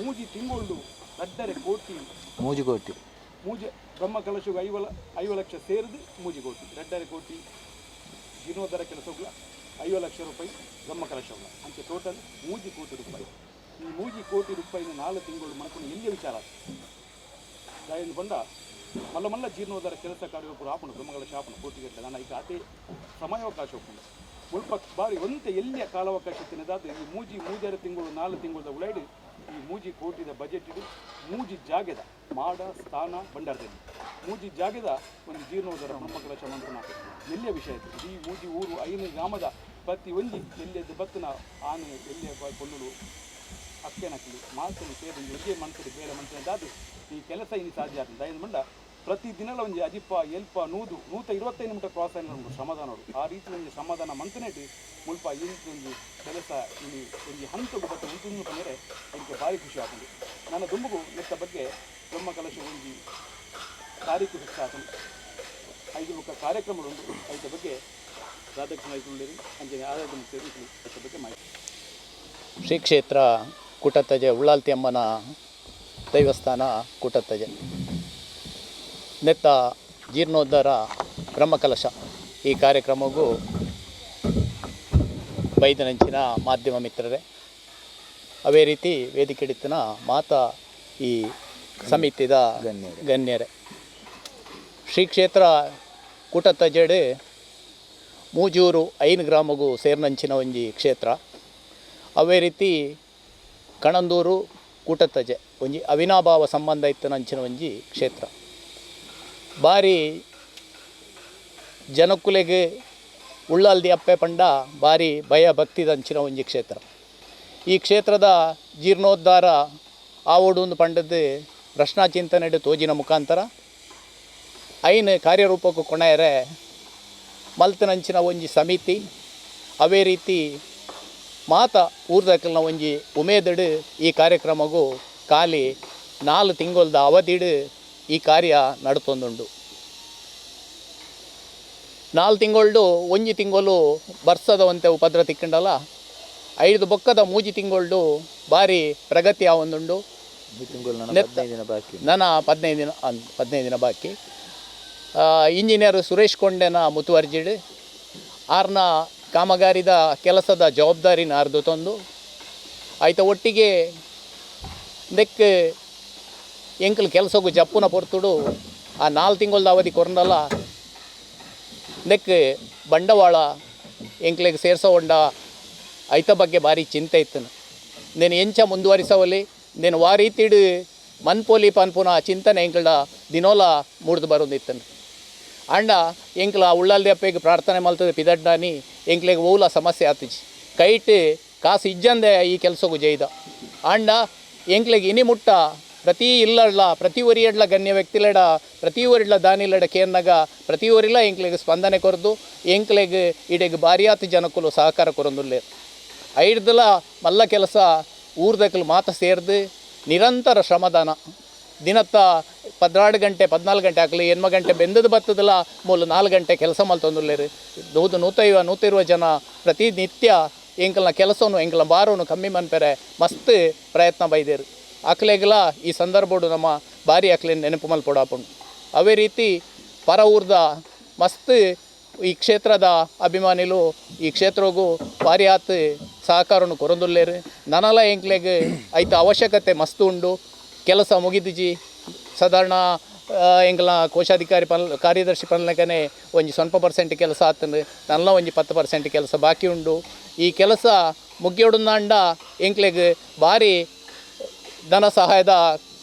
ಮೂಜಿ ತಿಂಗಳು ರಡ್ಡರೆ ಕೋಟಿ ಮೂಜಿ ಬ್ರಹ್ಮಕಲಶಕ್ಕೆ 5 ಲಕ್ಷ ಸೇರಿದು ಮೂಜಿ ಕೋಟಿ ರಡ್ಡರೆ ಕೋಟಿ ಜೀರ್ಣೋದ್ಧಾರ ಕೆಲಸಗಳ 5 ಲಕ್ಷ ರೂಪಾಯಿ ಬ್ರಹ್ಮಕಲಶಗಳ ಅಂತೆ ಟೋಟಲ್ 3 ಕೋಟಿ ರೂಪಾಯಿ ಈ 3 ಕೋಟಿ ರೂಪಾಯಿನ 4 ತಿಂಗಳು ಮಾಡ್ಕೊಂಡು ಎಲ್ಲಿಯ ವಿಚಾರ ದಾಯೊಂದು ಬಂಡ ಮಲ್ಲ ಜೀರ್ಣೋದ್ಧಾರ ಕೆಲಸ ಕಾರ್ಯಗಳು ಆಪಣ ಬ್ರಹ್ಮಕಲಶ ಆಪಣ ಕೋಟಿಗೆ ನಾನು ಈಗ ಅದೇ ಸಮಯಾವಕಾಶ ಒಪ್ಪುಂಡು ಮುಲ್ಪ ಬಾರಿ ಒಂತೆ ಎಲ್ಲಿಯ ಕಾಲಾವಕಾಶ ತಿನ್ನದಾದ ಈ ಮೂಜಾರು ತಿಂಗಳು 4 ತಿಂಗಳ ಉಳಾಡಿ ಈ ಮೂಜಿ ಕೋಟಿದ ಬಜೆಟ್ ಇಡು ಮೂಜಿ ಜಾಗದ ಮಾಡ ಸ್ಥಾನ ಭಂಡಾರದಲ್ಲಿ ಮೂಜಿ ಜಾಗದ ಒಂದು ಜೀರ್ಣೋದ್ಧಾರ ಬ್ರಹ್ಮಕಲಶ ಮಂತ್ರನ ಎಲ್ಲಿಯ ವಿಷಯ ಇತ್ತು ಈ ಮೂಜಿ ಊರು 5 ಗ್ರಾಮದ ಪ್ರತಿ ಒಂಜಿ ಎಲ್ಲಿಯದ್ದು ಬತ್ತನ ಆನೆ ಎಲ್ಲಿಯ ಕೊಲ್ಲುಳು ಅಕ್ಕೇನಕ್ಕಲಿ ಮಾಸಲು ಸೇರಿ ಒಗ್ಗೆ ಮನ್ಸರು ಬೇರೆ ಮನ್ಸದಾದು ಈ ಕೆಲಸ ಇನ್ನು ಸಾಧ್ಯ ಆಗ್ತದೆ ದಯದ ಮಂಡ ಪ್ರತಿ ದಿನಲ ಒಂಜಿ ಅಜಿಪ್ಪ ಎಲ್ಪ 125 ನಿಮಿಷ ಕ್ರಾಸ್ ಆಯ್ನ ಶ್ರಮದಾನರು ಆ ರೀತಿ ಒಂದು ಶ್ರಮದಾನ ಮಂತನೇಟಿ ಮುಲ್ಪ ಇಂತ ಒಂದು ಕೆಲಸ ಇಲ್ಲಿ ಒಂದು ಹಂತಕ್ಕೆ ಬತ್ತ ಉಂಟು ಬಂದರೆ ಅದಕ್ಕೆ ಭಾರಿ ಖುಷಿ ಆಗ್ತದೆ ನನ್ನ ದುಂಬುಗು ನೆತ್ತ ಬಗ್ಗೆ ಬ್ರಹ್ಮಕಲಶ ಒಂಜಿ ತಾರೀಕು ಫಿಕ್ಸ್ ಆಗ್ತದೆ 5 ಮುಖ ಕಾರ್ಯಕ್ರಮಗಳುಂಟು ಅದರ ಬಗ್ಗೆ ರಾಧಾಕೃಷ್ಣ ಆಯ್ಕೊಂಡಿರಿ ಅಂಜನೆ ಆಧಾರದ ಮುಖ್ಯ ಅದರ ಬಗ್ಗೆ ಮಾಹಿತಿ ಶ್ರೀ ಕ್ಷೇತ್ರ ಕುಟತ್ತಜೆ ಉಳ್ಳಾಲ್ತಿ ಅಮ್ಮನ ದೈವಸ್ಥಾನ ಕುಟತ್ತಜೆ ನೆತ್ತ ಜೀರ್ಣೋದ್ಧಾರ ಬ್ರಹ್ಮಕಲಶ ಈ ಕಾರ್ಯಕ್ರಮಕ್ಕೂ ಬೈದನಂಚಿನ ಮಾಧ್ಯಮ ಮಿತ್ರರೇ ಅವೇ ರೀತಿ ವೇದಿಕೆ ಹಿಡಿತನ ಮಾತಾ ಈ ಸಮಿತಿದ ಗಣ್ಯರೇ ಶ್ರೀ ಕ್ಷೇತ್ರ ಕುಟತ್ತಜೆಡು ಮೂಜೂರು 5 ಗ್ರಾಮಗೂ ಸೇರ್ನಂಚಿನ ಒಂಜಿ ಕ್ಷೇತ್ರ ಅವೇ ರೀತಿ ಕಣಂದೂರು ಕೂಟತ್ತಜೆ ಒಂಜಿ ಅವಿನಾಭಾವ ಸಂಬಂಧ ಇತ್ತನಂಚಿನ ಒಂಜಿ ಕ್ಷೇತ್ರ ಬಾರಿ ಜನಕ್ಕುಲೆಗೆ ಉಳ್ಳಾಲ್ದಿ ಅಪ್ಪೆ ಪಂಡ ಬಾರಿ ಭಯ ಭಕ್ತಿದಂಚಿನ ಒಂಜಿ ಕ್ಷೇತ್ರ ಈ ಕ್ಷೇತ್ರದ ಜೀರ್ಣೋದ್ಧಾರ ಆವೊಂದು ಪಂಡದ್ದು ಪ್ರಶ್ನಾ ಚಿಂತನೆಡು ತೋಜಿನ ಮುಖಾಂತರ ಐನ್ ಕಾರ್ಯರೂಪಕ್ಕೂ ಕೊನೆಯರೆ ಮಲ್ತನಂಚಿನ ಒಂಜಿ ಸಮಿತಿ ಅವೇ ರೀತಿ ಮಾತ ಊರ್ದಕಲ್ನ ಒಂಜಿ ಉಮೇದಡು ಈ ಕಾರ್ಯಕ್ರಮಗೂ ಖಾಲಿ 4 ತಿಂಗಳದ ಅವಧಿಡು ಈ ಕಾರ್ಯ ನಡ್ತೊಂದುಂಡು 4 ತಿಂಗಳು ಒಂಜಿ ತಿಂಗಳು ಬರ್ಸದವಂತೆ ಉಪದ್ರ ತಿಕ್ಕಂಡಲ್ಲ 5 ಬೊಕ್ಕದ ಮೂಜಿ ತಿಂಗಳು ಭಾರಿ ಪ್ರಗತಿ ಆವೊಂದುಂಡು ನನ್ನ 15 ದಿನ ಬಾಕಿ ಇಂಜಿನಿಯರ್ ಸುರೇಶ್ ಕೊಂಡೆನ ಮುತುವರ್ಜಿಡು ಆರ್ನ ಕಾಮಗಾರಿದ ಕೆಲಸದ ಜವಾಬ್ದಾರಿನ ಅರ್ದು ತಂದು ಆಯ್ತ ಒಟ್ಟಿಗೆ ನೆಕ್ ಎಂಕಲ್ ಕೆಲಸಕ್ಕೂ ಜಪ್ಪುನ ಪೊರ್ತುಡು ಆ 4 ತಿಂಗಳದ ಅವಧಿ ಕೊರನಲ್ಲ ನೆಕ್ ಬಂಡವಾಳ ಎಂಕ್ಲೆಗೆ ಸೇರ್ಸೋಂಡ ಐತ ಬಗ್ಗೆ ಭಾರಿ ಚಿಂತೆ ಇತ್ತು నేను ಎಂಚ ಮುಂದುವರಿಸವಲ್ಲಿ నేను ವಾ ರೀತಿಡು ಮನ್ಪೋಲಿ ಪನ್ಪುನ ಚಿಂತನೆ ಎಂಕಲ್ಡ ದಿನೋಲ ಮೂಡ್ದು ಬರೋದಿತ್ತು ಅಂಡ ಎಂಕ್ಲ ಉಳ್ಳಾಲ್ದಿ ಅಪ್ಪೆಗೆ ಪ್ರಾರ್ಥನೆ ಮಲ್ತದೆ ಪಿದಡ್ಡಾನಿ ಎಂಕ್ಲೆಗೆ ಓಲ ಸಮಸ್ಯೆ ಆತಿಜಿ ಕೈಟ್ ಕಾಸು ಇಜ್ಜಂದೆ ಈ ಕೆಲಸಕ್ಕೂ ಜೈದ ಅಂಡ ಎಂಕ್ಲೆಗೆ ಇನಿ ಮುಟ್ಟ ಪ್ರತಿ ಇಲ್ಲಡ್ಲ ಪ್ರತಿ ಒರಿಯಡ್ಲ ಗಣ್ಯ ವ್ಯಕ್ತಿಲಡ ಪ್ರತಿ ಒರಿಡ್ಲ ದಾನಿಲಡ ಕೇರ್ನಾಗ ಪ್ರತಿ ಒರಿಲ ಎಂಕ್ಲೆಗೆ ಸ್ಪಂದನೆ ಕೊರದು ಎಂಕ್ಲೆಗೆ ಇಡೆಗೆ ಬಾರಿಯಾತಿ ಜನಕ್ಕೂ ಸಹಕಾರ ಕೊರೊಂದುಲ್ಲೆ ಐಡ್ದಲ ಮಲ್ಲ ಕೆಲಸ ಊರ್ದಕ್ಕಲು ಮಾತ ಸೇರ್ದು ನಿರಂತರ ಶ್ರಮದಾನ ದಿನತ್ತ 14 ಗಂಟೆ 14 ಗಂಟೆ ಆಗಲಿ 8 ಗಂಟೆ ಬೆಂದದ್ದು ಬತ್ತದಲ್ಲ ಮೂಲ 4 ಗಂಟೆ ಕೆಲಸ ಮಲ್ತೊಂದುಲ್ಲೇರು 150 ಜನ ಪ್ರತಿನಿತ್ಯ ಎಂಕಲ್ನ ಕೆಲಸವನ್ನು ಎಂಕಲ್ನ ಭಾರವನ್ನು ಕಮ್ಮಿ ಮನ್ಪೆರೆ ಮಸ್ತ್ ಪ್ರಯತ್ನ ಬೈದೇರು ಆಕಲೆಗಲ ಈ ಸಂದರ್ಭಡು ನಮ್ಮ ಭಾರಿ ಆಕಲೆ ನೆನಪು ಮಲ್ಪೊಡಾಪುಂಡು ಅವೇ ರೀತಿ ಪರ ಊರ್ದ ಮಸ್ತ್ ಈ ಕ್ಷೇತ್ರದ ಅಭಿಮಾನಿಲು ಈ ಕ್ಷೇತ್ರಗೂ ಭಾರಿ ಆತ್ ಸಹಕಾರವನ್ನು ಕೊರೊಂದುಲ್ಲೇರು ನನಲ ಎಂಕ್ಲೆಗೆ ಐತ ಅವಶ್ಯಕತೆ ಮಸ್ತ್ ಉಂಡು ಕೆಲಸ ಮುಗಿದಿಜಿ ಸಾಧಾರಣ ಎಂಕಲ್ನ ಕೋಶಾಧಿಕಾರಿ ಕಾರ್ಯದರ್ಶಿ ಪನ್ಲಕನೆ ಒಂಜಿ ಸ್ವಲ್ಪ % ಕೆಲಸ ಆತಂದು ನನ್ನ ಒಂಜಿ 10% ಕೆಲಸ ಬಾಕಿ ಉಂಡು ಈ ಕೆಲಸ ಮುಗಿಯೋಡುಂದಾಂಡ ಎಂಕ್ಲೆಗೆ ಭಾರಿ ಧನ ಸಹಾಯದ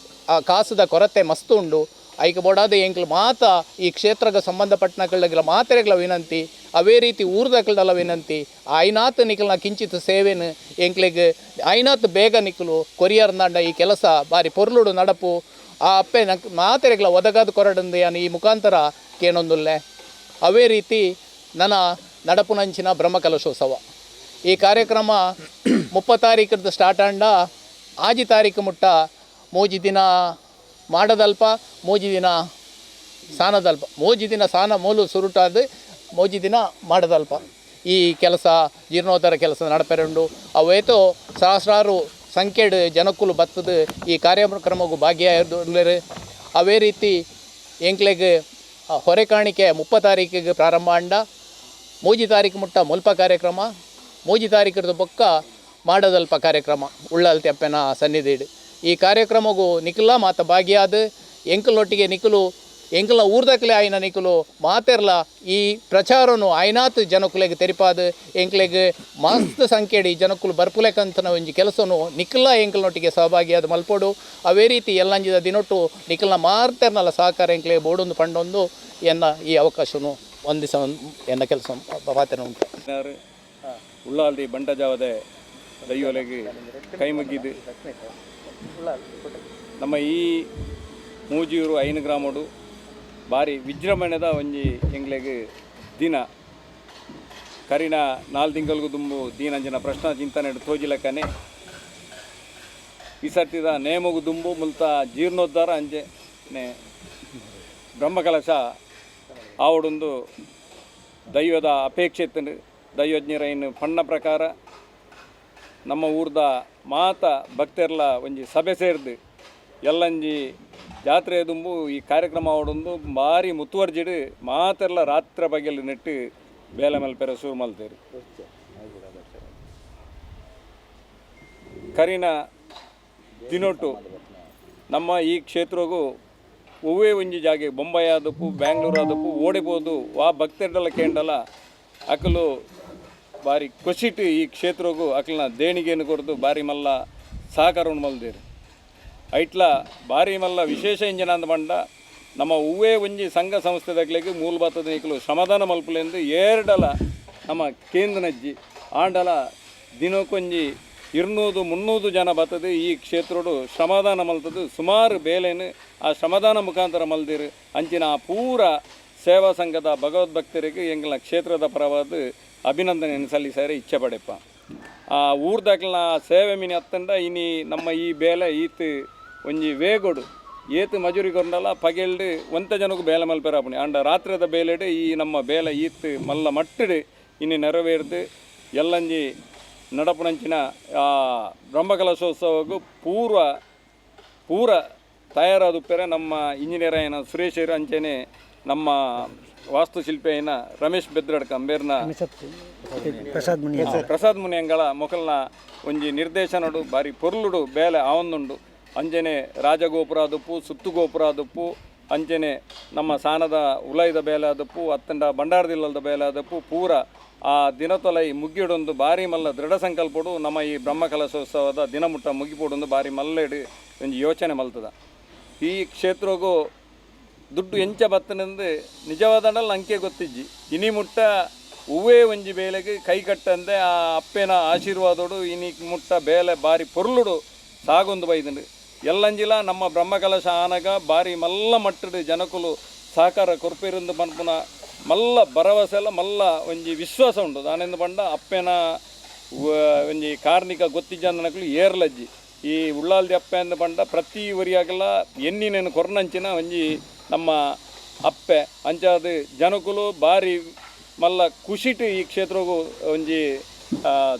ಕಾಸದ ಕೊರತೆ ಮಸ್ತ್ ಉಂಡು ಐಕ ಬೋಡಾದ ಎಂಕ್ಲು ಮಾತ ಈ ಕ್ಷೇತ್ರಕ್ಕೆ ಸಂಬಂಧಪಟ್ಟನಗಳ ಮಾತ್ರೆಗಳ ವಿನಂತಿ ಅವೇ ರೀತಿ ಊರ್ದಕಲ್ದಲ್ಲ ವಿನಂತಿ ಐನಾತ್ ನಿಕಲ್ನ ಕಿಂಚಿತ್ ಸೇವೆನು ಎಂಕ್ಲೆಗೆ ಐನಾತ್ ಬೇಗ ನಿಕ್ಕಲು ಕೊರಿಯರ್ನಾಂಡ ಈ ಕೆಲಸ ಬಾರಿ ಪೊರ್ಲುಡು ನಡಪು ಆ ಅಪ್ಪೆ ಮಾತ್ರೆಗಳ ಒದಗಾದ ಕೊರಡಂದು ಯಾನು ಈ ಮುಖಾಂತರ ಕೇನೊಂದುಲ್ಲೆ ಅವೇ ರೀತಿ ನನ್ನ ನಡಪುನಂಚಿನ ಬ್ರಹ್ಮಕಲಶೋತ್ಸವ ಈ ಕಾರ್ಯಕ್ರಮ 30 ತಾರೀಕದ್ದು ಸ್ಟಾರ್ಟ್ ಆಂಡ ಆಜಿ ತಾರೀಕು ಮುಟ್ಟ ಮೂಜಿ ದಿನ ಮಾಡದಲ್ಪ ಮೂಜಿ ದಿನ ಸಾನದಲ್ಪ ಮೂಜಿ ದಿನ ಸಾನ ಮೂಲು ಸುರುಟಾದ ಮೂಜಿ ದಿನ ಮಾಡದಲ್ಪ ಈ ಕೆಲಸ ಜೀರ್ಣೋದ್ಧಾರ ಕೆಲಸ ನಡಪೆರುಂಡು ಅವೇತೋ ಸಹಸ್ರಾರು ಸಂಖ್ಯೆಡ್ ಜನಕ್ಕುಲು ಬತ್ತದ ಈ ಕಾರ್ಯಕ್ರಮಕ್ಕೂ ಭಾಗಿಯಾಗಿರು ಅವೇ ರೀತಿ ಎಂಕ್ಲೆಗೆ ಹೊರೆ ಕಾಣಿಕೆ 30 ತಾರೀಕಿಗೆ ಪ್ರಾರಂಭ ಅಂಡ ಮೂಜಿ ತಾರೀಕು ಮುಟ್ಟ ಮುಲ್ಪ ಕಾರ್ಯಕ್ರಮ ಮೂಜಿ ತಾರೀಕದ ಬೊಕ್ಕ ಮಾಡದಲ್ಪ ಕಾರ್ಯಕ್ರಮ ಉಳ್ಳಾಲ್ತಿ ಅಪ್ಪೆನ ಸನ್ನಿಧಿಡು ಈ ಕಾರ್ಯಕ್ರಮಗೂ ನಿಖಲ ಮಾತ ಭಾಗಿಯಾದ ಎಂಕಲೊಟ್ಟಿಗೆ ನಿಖಲು ಎಂಕಲ್ನ ಊರ್ದಕ್ಲೆ ಆಯ್ನ ನಿಕುಲು ಮಾತೆರ್ಲ ಈ ಪ್ರಚಾರನು ಆಯ್ನಾತ್ ಜನಕುಲೆಗೆ ತೆರಿಪಾದು ಎಂಕ್ಲೆಗೆ ಮಸ್ತ್ ಸಂಖ್ಯೆಡಿ ಜನಕುಲು ಬರ್ಪುಲೆಕಂತನ ಒಂಜಿ ಕೆಲಸನು ನಿಖಲ ಎಂಕಲ್ನೊಟ್ಟಿಗೆ ಸಹಭಾಗಿಯಾದ ಮಲ್ಪೋಡು ಅವೇ ರೀತಿ ಎಲ್ಲಂಜಿದ ದಿನೊಟ್ಟು ನಿಖಲ್ನ ಮಾತೆರ್ನಲ್ಲ ಸಹಕಾರ ಎಂಕ್ಲೆ ಬೋಡೊಂದು ಪಂಡೊಂದು ಎನ್ನ ಈ ಅವಕಾಶನು ಒಂದಿಸ ಎನ್ನ ಕೆಲಸ ಪಾತೆನ ಉಂಟು ಉಳ್ಳಾಲ್ದಿ ಬಂಟಜಾವದೆ ದೈವಲೆಗೆ ಕೈ ಮುಗಿದು ನಮ್ಮ ಈ ಮೂಜಿಯೂರು 5 ಗ್ರಾಮಡು ಭಾರಿ ವಿಜೃಂಭಣೆದ ಒಂಜಿ ಎಂಗ್ಲೆಗ್ ದಿನ ಕರಿನ 4 ತಿಂಗಳಿಗೂ ದುಂಬು ದೀನಂಜನ ಪ್ರಶ್ನ ಚಿಂತನೆ ತೋಜಿಲಕ್ಕನೆ ವಿಸರ್ತಿದ ನೇಮಗು ದುಂಬು ಮುಲ್ತ ಜೀರ್ಣೋದ್ಧಾರ ಅಂಜೆನೆ ಬ್ರಹ್ಮಕಲಶ ಆವಡೊಂದು ದೈವದ ಅಪೇಕ್ಷೆ ಇತ್ತು ದೈವಜ್ಞರ ಇನ್ನು ಪಣ್ಣ ಪ್ರಕಾರ ನಮ್ಮ ಊರ್ದ ಮಾತ ಭಕ್ತರ್ಲ ಒಂಜಿ ಸಭೆ ಸೇರ್ದು ಎಲ್ಲಂಜಿ ಜಾತ್ರೆ ದುಂಬು ಈ ಕಾರ್ಯಕ್ರಮ ಆವಡೊಂದು ಭಾರಿ ಮುತುವರ್ಜಿಡು ಮಾತೆರ್ಲ ರಾತ್ರಿ ಬಗೆಲು ನೆಟ್ಟು ಬೇಲೆ ಮಲ್ಪೆರ ಶುರು ಮಲ್ತೇರು ಕರಿನ ದಿನೊಟ್ಟು ನಮ್ಮ ಈ ಕ್ಷೇತ್ರಗೂ ಒವ್ವೇ ಒಂಜಿ ಜಾಗೆ ಬೊಂಬೈ ಆದಪ್ಪು ಬ್ಯಾಂಗ್ಳೂರು ಆದಪ್ಪು ಓಡಿಬೋದು ವಾ ಭಕ್ತರ್ಡೆಲ್ಲ ಕೇಂಡಲ್ಲ ಅಕಲು ಭಾರಿ ಖುಷಿಟ್ಟು ಈ ಕ್ಷೇತ್ರಗೂ ಅಕಲ್ನ ದೇಣಿಗೆಯನ್ನು ಕೊಡ್ದು ಭಾರಿ ಮಲ್ಲ ಸಹಕಾರವನ್ನು ಮಲ್ದೇರು ಐಟ್ಲ ಭಾರಿ ಮಲ್ಲ ವಿಶೇಷ ಇಂಜನ ಅಂದ ಬಂಡ ನಮ್ಮ ಒವ್ವೇ ಒಂಜಿ ಸಂಘ ಸಂಸ್ಥೆದಾಗ್ಲಿಗೆ ಮೂಲಭೂತದ ನಿಕಲು ಶ್ರಮದಾನ ಮಲ್ಪಲೆಂದು ಏರ್ಡಲ ನಮ್ಮ ಕೇಂದ್ರನಜ್ಜಿ ಆಂಡಲ ದಿನಕ್ಕೊಂಜಿ 200-300 ಜನ ಬರ್ತದೆ ಈ ಕ್ಷೇತ್ರಡು ಶ್ರಮದಾನ ಮಲ್ತದ್ದು ಸುಮಾರು ಬೇಲೆನು ಆ ಶ್ರಮದಾನ ಮುಖಾಂತರ ಮಲ್ದಿರು ಅಂಚಿನ ಆ ಪೂರ ಸೇವಾ ಸಂಘದ ಭಗವದ್ಭಕ್ತರಿಗೆ ಎಂಗ್ಲ ಕ್ಷೇತ್ರದ ಪರವಾದ ಅಭಿನಂದನೆಯನ್ನು ಸಲ್ಲಿಸಾರೆ ಇಚ್ಛೆ ಪಡೆಪ್ಪ ಆ ಊರ್ದಾಗ್ಲ ಸೇವೆ ಮೀನಿ ಹತ್ತಂಡ ಇನಿ ನಮ್ಮ ಈ ಬೇಲೆ ಈತ್ ಒಂಜಿ ವೇಗೊಡು ಏತು ಮಜೂರಿ ಕೊಂಡಲ್ಲ ಪಗೆಲ್ಡು ಒಂತ ಜನಕ್ಕೂ ಬೇಲೆ ಮಲ್ಪೆರಾಪಣಿ ಅಂಡ ರಾತ್ರಿದ ಬೇಲೆಡು ಈ ನಮ್ಮ ಬೇಲೆ ಈತ್ ಮಲ್ಲ ಮಟ್ಟಡು ಇನ್ನು ನೆರವೇರ್ದು ಎಲ್ಲಂಜಿ ನಡಪುನಂಚಿನ ಬ್ರಹ್ಮಕಲಶೋತ್ಸವಕ್ಕೂ ಪೂರ ತಯಾರಾದುಪ್ಪರೆ ನಮ್ಮ ಇಂಜಿನಿಯರ್ ಆಯ್ನ ಸುರೇಶ್ ಅಂಚೆನೆ ನಮ್ಮ ವಾಸ್ತುಶಿಲ್ಪಿ ಆಯ್ನ ರಮೇಶ್ ಬೆದ್ರಡ್ಕ ಅಂಬೇರ್ನ ಪ್ರಸಾದ್ ಮುನಿಯಂಗಳ ಮೊಕಲ್ನ ಒಂಜಿ ನಿರ್ದೇಶನಡು ಬಾರಿ ಪೊರ್ಲುಡು ಬೇಲೆ ಆವೊಂದುಂಡು ಅಂಚೆನೆ ರಾಜಗೋಪುರ ಆದಪ್ಪು ಸುತ್ತು ಗೋಪುರ ಆದಪ್ಪು ಅಂಚೆನೆ ನಮ್ಮ ಸಾನದ ಉಲೈದ ಬೇಲೆ ಆದಪ್ಪು ಅತ್ತಂಡ ಬಂಡಾರದಿಲ್ಲದ ಬೇಲೆ ಆದಪ್ಪು ಪೂರ ಆ ದಿನತೊಲೈ ಮುಗಿಯೊಡೊಂದು ಭಾರಿ ಮಲ್ಲ ದೃಢ ಸಂಕಲ್ಪಡು ನಮ್ಮ ಈ ಬ್ರಹ್ಮಕಲಶೋತ್ಸವದ ದಿನಮುಟ್ಟ ಮುಗಿಪೋಡೊಂದು ಭಾರಿ ಮಲ್ಲೆಡು ಒಂಜಿ ಯೋಚನೆ ಮಲ್ತದ ಈ ಕ್ಷೇತ್ರಗೂ ದುಡ್ಡು ಎಂಚ ಬತ್ತನೆಂದು ನಿಜವಾದಂಡಲ್ಲ ಅಂಕೆ ಗೊತ್ತಿಜ್ಜಿ ಇನಿ ಮುಟ್ಟ ಹೂವೇ ಒಂಜಿ ಬೇಲೆಗೆ ಕೈ ಕಟ್ಟಂದೆ ಆ ಅಪ್ಪೆನ ಆಶೀರ್ವಾದೋಡು ಇನಿ ಮುಟ್ಟ ಬೇಲೆ ಭಾರಿ ಪೊರ್ಲುಡು ಸಾಗೊಂದು ಬೈದಂಡು ಎಲ್ಲಂಜಿಲ ನಮ್ಮ ಬ್ರಹ್ಮಕಲಶ ಆನಗ ಭಾರಿ ಮಲ್ಲ ಮಟ್ಟಡು ಜನಕುಲು ಸಹಕಾರ ಕೊರ್ಪೇರಿಂದ ಪನ್ಪುನ ಮಲ್ಲ ಭರವಸೆಲ್ಲ ಮಲ್ಲ ಒಂಜಿ ವಿಶ್ವಾಸ ಉಂಟು ದಾನೆಂದು ಪಂಡ ಅಪ್ಪೆನ ಒಂಜಿ ಕಾರ್ಣಿಕ ಗೊತ್ತಿಜ್ಜಂದನಕಲು ಏರ್ಲಜ್ಜಿ ಈ ಉಳ್ಳಾಲ್ದಿ ಅಪ್ಪೆ ಅಂದು ಪಂಡ ಪ್ರತಿ ವರಿಯಾಗಲ್ಲ ಎಣ್ಣಿನೇನು ಕೊರ್ನಂಚಿನ ಒಂಜಿ ನಮ್ಮ ಅಪ್ಪೆ ಅಂಚಾದ ಜನಕುಲು ಭಾರಿ ಮಲ್ಲ ಖುಷಿಟ್ಟು ಈ ಕ್ಷೇತ್ರಗೂ ಒಂಜಿ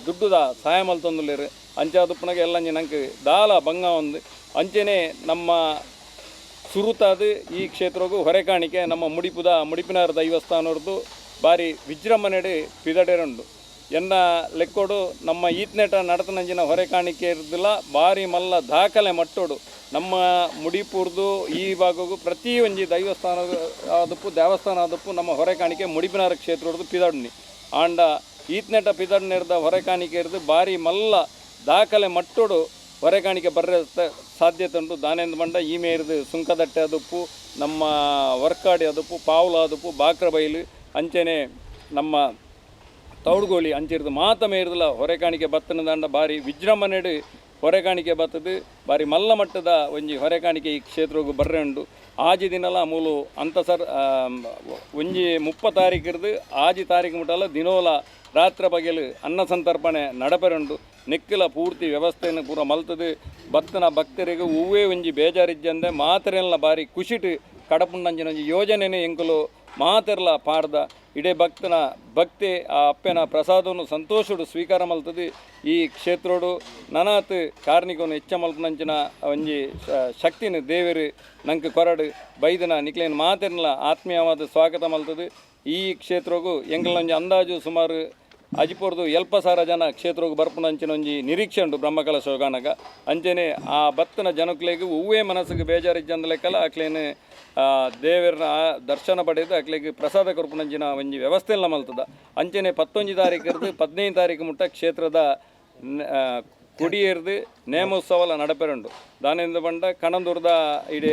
ದುಡ್ಡುದ ಸಹಾಯ ಮಲ್ತೊಂದುಲ್ಲೇರು ಅಂಚಾದುಪ್ಪನಾಗ ಎಲ್ಲಂಜಿ ನಂಗೆ ದಾಲ ಬಂಗ ಒಂದು ಅಂಚೆನೆ ನಮ್ಮ ಸುರುತಾದ ಈ ಕ್ಷೇತ್ರಗೂ ಹೊರೆಕಾಣಿಕೆ ನಮ್ಮ ಮುಡಿಪಿನಾರ ದೈವಸ್ಥಾನವ್ರದ್ದು ಭಾರಿ ವಿಜೃಂಭಣೆಡೆ ಪಿದಡೆರುಂಡು ಎನ್ನ ಲೆಕ್ಕೋಡು ನಮ್ಮ ಈತ್ನೆಟ ನಡತನಂಜಿನ ಹೊರೆಕಾಣಿಕೆ ಇರ್ದಿಲ್ಲ ಭಾರಿ ಮಲ್ಲ ದಾಖಲೆ ಮಟ್ಟೋಡು ನಮ್ಮ ಮುಡಿಪುರ್ದು ಈ ಭಾಗಗೂ ಪ್ರತಿ ಒಂಜಿ ದೈವಸ್ಥಾನ ಆದಪ್ಪು ದೇವಸ್ಥಾನ ಆದಪ್ಪು ನಮ್ಮ ಹೊರೆಕಾಣಿಕೆ ಮುಡಿಪಿನಾರ ಕ್ಷೇತ್ರದ್ದು ಪಿದಡ್ನಿ ಆಂಡ ಈತ್ನೆಟ ಪಿದಡ್ನಿರ್ದ ಹೊರೆಕಾಣಿಕೆ ಇರ್ದು ಭಾರಿ ಮಲ್ಲ ದಾಖಲೆ ಮಟ್ಟೋಡು ಹೊರೆಕಾಣಿಕೆ ಬರ್ರೆ ಸಾಧ್ಯತೆ ಉಂಟು ದಾನೆಂದು ಬಂಡ ಈಮೆ ಇರ್ದು ಸುಂಕದಟ್ಟೆ ಅದಪ್ಪು ನಮ್ಮ ವರ್ಕಾಡಿ ಅದಪ್ಪು ಪಾವುಲ ಅದಪ್ಪು ಬಾಕ್ರಬೈಲು ಅಂಚೆನೆ ನಮ್ಮ ತೌಡುಗೋಳಿ ಅಂಚಿರ್ದು ಮಾತಮೆ ಇರ್ದಲ್ಲ ಹೊರೆಕಾಣಿಕೆ ಬತ್ತನ ದಂಡ ಭಾರಿ ವಿಜೃಂಭಣೆಡು ಹೊರೆಕಾಣಿಕೆ ಬತ್ತದು ಭಾರಿ ಮಲ್ಲ ಮಟ್ಟದ ಒಂಜಿ ಹೊರೆಕಾಣಿಕೆ ಈ ಕ್ಷೇತ್ರಗೂ ಬರ್ರೆ ಉಂಡು ಆಜಿ ದಿನಲ ಮೂಲು ಅಂತಸರ್ ಒಂಜಿ 30 ತಾರೀಕಿರ್ದು ಆಜಿ ತಾರೀಕು ಮುಟ್ಟಲ್ಲ ದಿನೋಲ ರಾತ್ರಿ ಬಗೆಲು ಅನ್ನ ಸಂತರ್ಪಣೆ ನಡಪೆರುಂಡು ನೆಕ್ಕಿಲ ಪೂರ್ತಿ ವ್ಯವಸ್ಥೆಯನ್ನು ಪೂರ ಮಲ್ತದು ಭಕ್ತನ ಭಕ್ತರಿಗೆ ಹೂವೇ ಒಂಜಿ ಬೇಜಾರಿಜ್ಜಂದೆ ಮಾತೆರೆಲ್ಲ ಭಾರಿ ಖುಷಿಟ್ಟು ಕಡಪುಂಡಂಜಿನ ಒಂಜಿ ಯೋಜನೆನೇ ಎಂಕುಲು ಮಾತೆರ್ಲ ಪಾಡ್ದ ಇಡೇ ಭಕ್ತನ ಭಕ್ತಿ ಆ ಅಪ್ಪೆನ ಪ್ರಸಾದವನ್ನು ಸಂತೋಷಡು ಸ್ವೀಕಾರ ಮಲ್ತದು ಈ ಕ್ಷೇತ್ರೋಡು ನನಾತ್ ಕಾರ್ಣಿಕವನ್ನು ಹೆಚ್ಚ ಮಲ್ಪನಂಚಿನ ಒಂಜಿ ಶಕ್ತಿನ ದೇವರು ನಂಗೆ ಕೊರಡು ಬೈದನ ನಿಕ್ಲೇನು ಮಾತೆರ್ಲ ಆತ್ಮೀಯವಾದ ಸ್ವಾಗತ ಮಲ್ತದು ಈ ಕ್ಷೇತ್ರಗೂ ಎಂಗಳೊಂಜಿ ಅಂದಾಜು ಸುಮಾರು ಅಜಿಪುರದು ಎಲ್ಪ ಸಾರ ಜನ ಕ್ಷೇತ್ರಕ್ಕೆ ಬರ್ಪುನಂಚಿನ ಒಂಜಿ ನಿರೀಕ್ಷೆ ಉಂಟು ಬ್ರಹ್ಮಕಲಶ ಹೋಗಾನಗ ಅಂಚನೆ ಆ ಬತ್ತನ ಜನಕ್ಲೆಗ್ ಹೂವೇ ಮನಸ್ಸಿಗೆ ಬೇಜಾರಿಜ್ಜಂದಲೆಕ್ಕಲ್ಲ ಅಕ್ಲೇನು ದೇವರನ್ನ ದರ್ಶನ ಪಡೆದು ಅಕ್ಲೆಗ್ ಪ್ರಸಾದ ಕೊರ್ಪುನಂಚಿನ ಒಂಜಿ ವ್ಯವಸ್ಥೆ ಎಲ್ಲ ಮಲ್ತದ ಅಂಚನೆ 11 ತಾರೀಕು 15 ತಾರೀಕು ಮುಟ್ಟ ಕ್ಷೇತ್ರದ ಕೊಡಿಯೇರ್ದು ನೇಮೋತ್ಸವ ನಡಪೆರುಂಡು ದಾನಿಂದ ಬಂಡ ಕಣಂದೂರ್ದ ಇಡೀ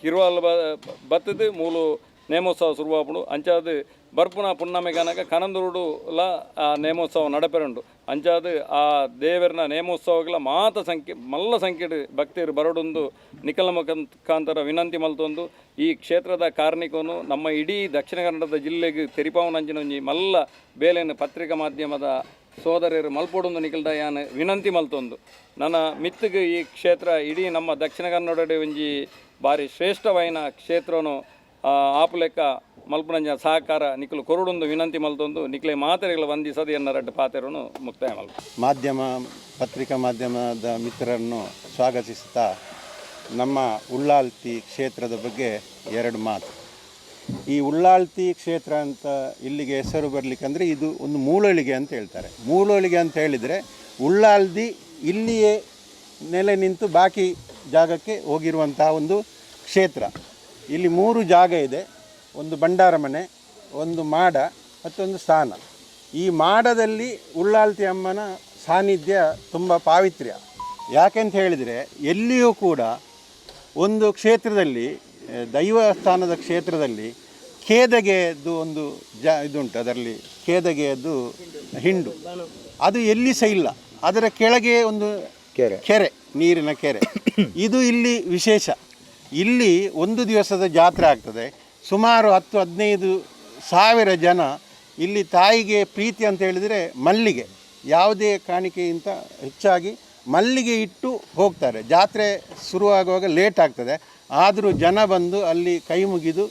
ಕಿರುವಲ್ ಬತ್ತದು ಮೂಲು ನೇಮೋತ್ಸವ ಶುರುವಾಪುಡು ಅಂಚಾದು ಬರ್ಪುನ ಪುಣ್ಣಮೆಗನಗ ಕಣಂದೂರುಡುಲ ಆ ನೇಮೋತ್ಸವ ನಡಪೆರುಂಡು ಅಂಚಾದು ಆ ದೇವರನ ನೇಮೋತ್ಸವಗಳ ಮಾತ ಸಂಖ್ಯೆ ಮಲ್ಲ ಸಂಖ್ಯೆಡು ಭಕ್ತರು ಬರಡೊಂದು ನಿಖಲ ಮುಖಾಂತರ ವಿನಂತಿ ಮಲ್ತೊಂದು ಈ ಕ್ಷೇತ್ರದ ಕಾರ್ಣಿಕನು ನಮ್ಮ ಇಡೀ ದಕ್ಷಿಣ ಕನ್ನಡದ ಜಿಲ್ಲೆಗೆ ತೆರಿಪಾವನಂಚಿನ ಒಂಜಿ ಮಲ್ಲ ಬೇಲೆಯನ್ನು ಪತ್ರಿಕಾ ಮಾಧ್ಯಮದ ಸೋದರರು ಮಲ್ಪೊಡೊಂದು ನಿಖಲ್ದ ಯಾನು ವಿನಂತಿ ಮಲ್ತೊಂದು ನನ್ನ ಮಿತ್ತಿಗೆ ಈ ಕ್ಷೇತ್ರ ಇಡೀ ನಮ್ಮ ದಕ್ಷಿಣ ಕನ್ನಡದ ಒಂಜಿ ಭಾರಿ ಶ್ರೇಷ್ಠವಾಯಿನ ಕ್ಷೇತ್ರನು ಆಪುಲೆಕ್ಕ ಮಲ್ಪುನಂಜ ಸಹಕಾರ ನಿಖಲು ಕೊರಡೊಂದು ವಿನಂತಿ ಮಲ್ತೊಂದು ನಿಖಲೆ ಮಾತೆರೆಗಳ ವಂದಿಸದು ಎನ್ನರಡ್ಡು ಪಾತೆರನ್ನು ಮುಕ್ತಾಯ ಮಲ್ಪ ಪತ್ರಿಕಾ ಮಾಧ್ಯಮದ ಮಿತ್ರರನ್ನು ಸ್ವಾಗತಿಸುತ್ತಾ ನಮ್ಮ ಉಳ್ಳಾಲ್ತಿ ಕ್ಷೇತ್ರದ ಬಗ್ಗೆ 2 ಮಾತು. ಈ ಉಳ್ಳಾಲ್ತಿ ಕ್ಷೇತ್ರ ಅಂತ ಇಲ್ಲಿಗೆ ಹೆಸರು ಬರಲಿಕ್ಕಂದರೆ ಇದು ಒಂದು ಮೂಲೋಳಿಗೆ ಅಂತ ಹೇಳ್ತಾರೆ. ಮೂಲೋಳಿಗೆ ಅಂತ ಹೇಳಿದರೆ ಉಳ್ಳಾಲ್ದಿ ಇಲ್ಲಿಯೇ ನೆಲೆ ನಿಂತು ಬಾಕಿ ಜಾಗಕ್ಕೆ ಹೋಗಿರುವಂತಹ ಒಂದು ಕ್ಷೇತ್ರ. ಇಲ್ಲಿ 3 ಜಾಗ ಇದೆ, ಒಂದು ಭಂಡಾರ ಮನೆ, ಒಂದು ಮಾಡ ಮತ್ತೊಂದು ಸ್ಥಾನ. ಈ ಮಾಡದಲ್ಲಿ ಉಳ್ಳಾಲ್ತಿ ಅಮ್ಮನ ಸಾನ್ನಿಧ್ಯ ತುಂಬ ಪಾವಿತ್ರ್ಯ. ಯಾಕೆಂತ ಹೇಳಿದರೆ ಎಲ್ಲಿಯೂ ಕೂಡ ಒಂದು ಕ್ಷೇತ್ರದಲ್ಲಿ ದೈವಸ್ಥಾನದ ಕ್ಷೇತ್ರದಲ್ಲಿ ಖೇದಗೆಯದ್ದು ಒಂದು ಇದುಂಟು, ಅದರಲ್ಲಿ ಖೇದಗೆಯದ್ದು ಹಿಂಡು ಅದು ಎಲ್ಲಿ ಸಹ ಇಲ್ಲ. ಅದರ ಕೆಳಗೆ ಒಂದು ಕೆರೆ, ನೀರಿನ ಕೆರೆ. ಇದು ಇಲ್ಲಿ ವಿಶೇಷ. ಇಲ್ಲಿ ಒಂದು ದಿವಸದ ಜಾತ್ರೆ ಆಗ್ತದೆ. ಸುಮಾರು 10-15 ಸಾವಿರ ಜನ ಇಲ್ಲಿ ತಾಯಿಗೆ ಪ್ರೀತಿ ಅಂತ ಹೇಳಿದರೆ ಮಲ್ಲಿಗೆ, ಯಾವುದೇ ಕಾಣಿಕೆಗಿಂತ ಹೆಚ್ಚಾಗಿ ಮಲ್ಲಿಗೆ ಇಟ್ಟು ಹೋಗ್ತಾರೆ. ಜಾತ್ರೆ ಶುರುವಾಗುವಾಗ ಲೇಟ್ ಆಗ್ತದೆ, ಆದರೂ ಜನ ಬಂದು ಅಲ್ಲಿ ಕೈ ಮುಗಿದು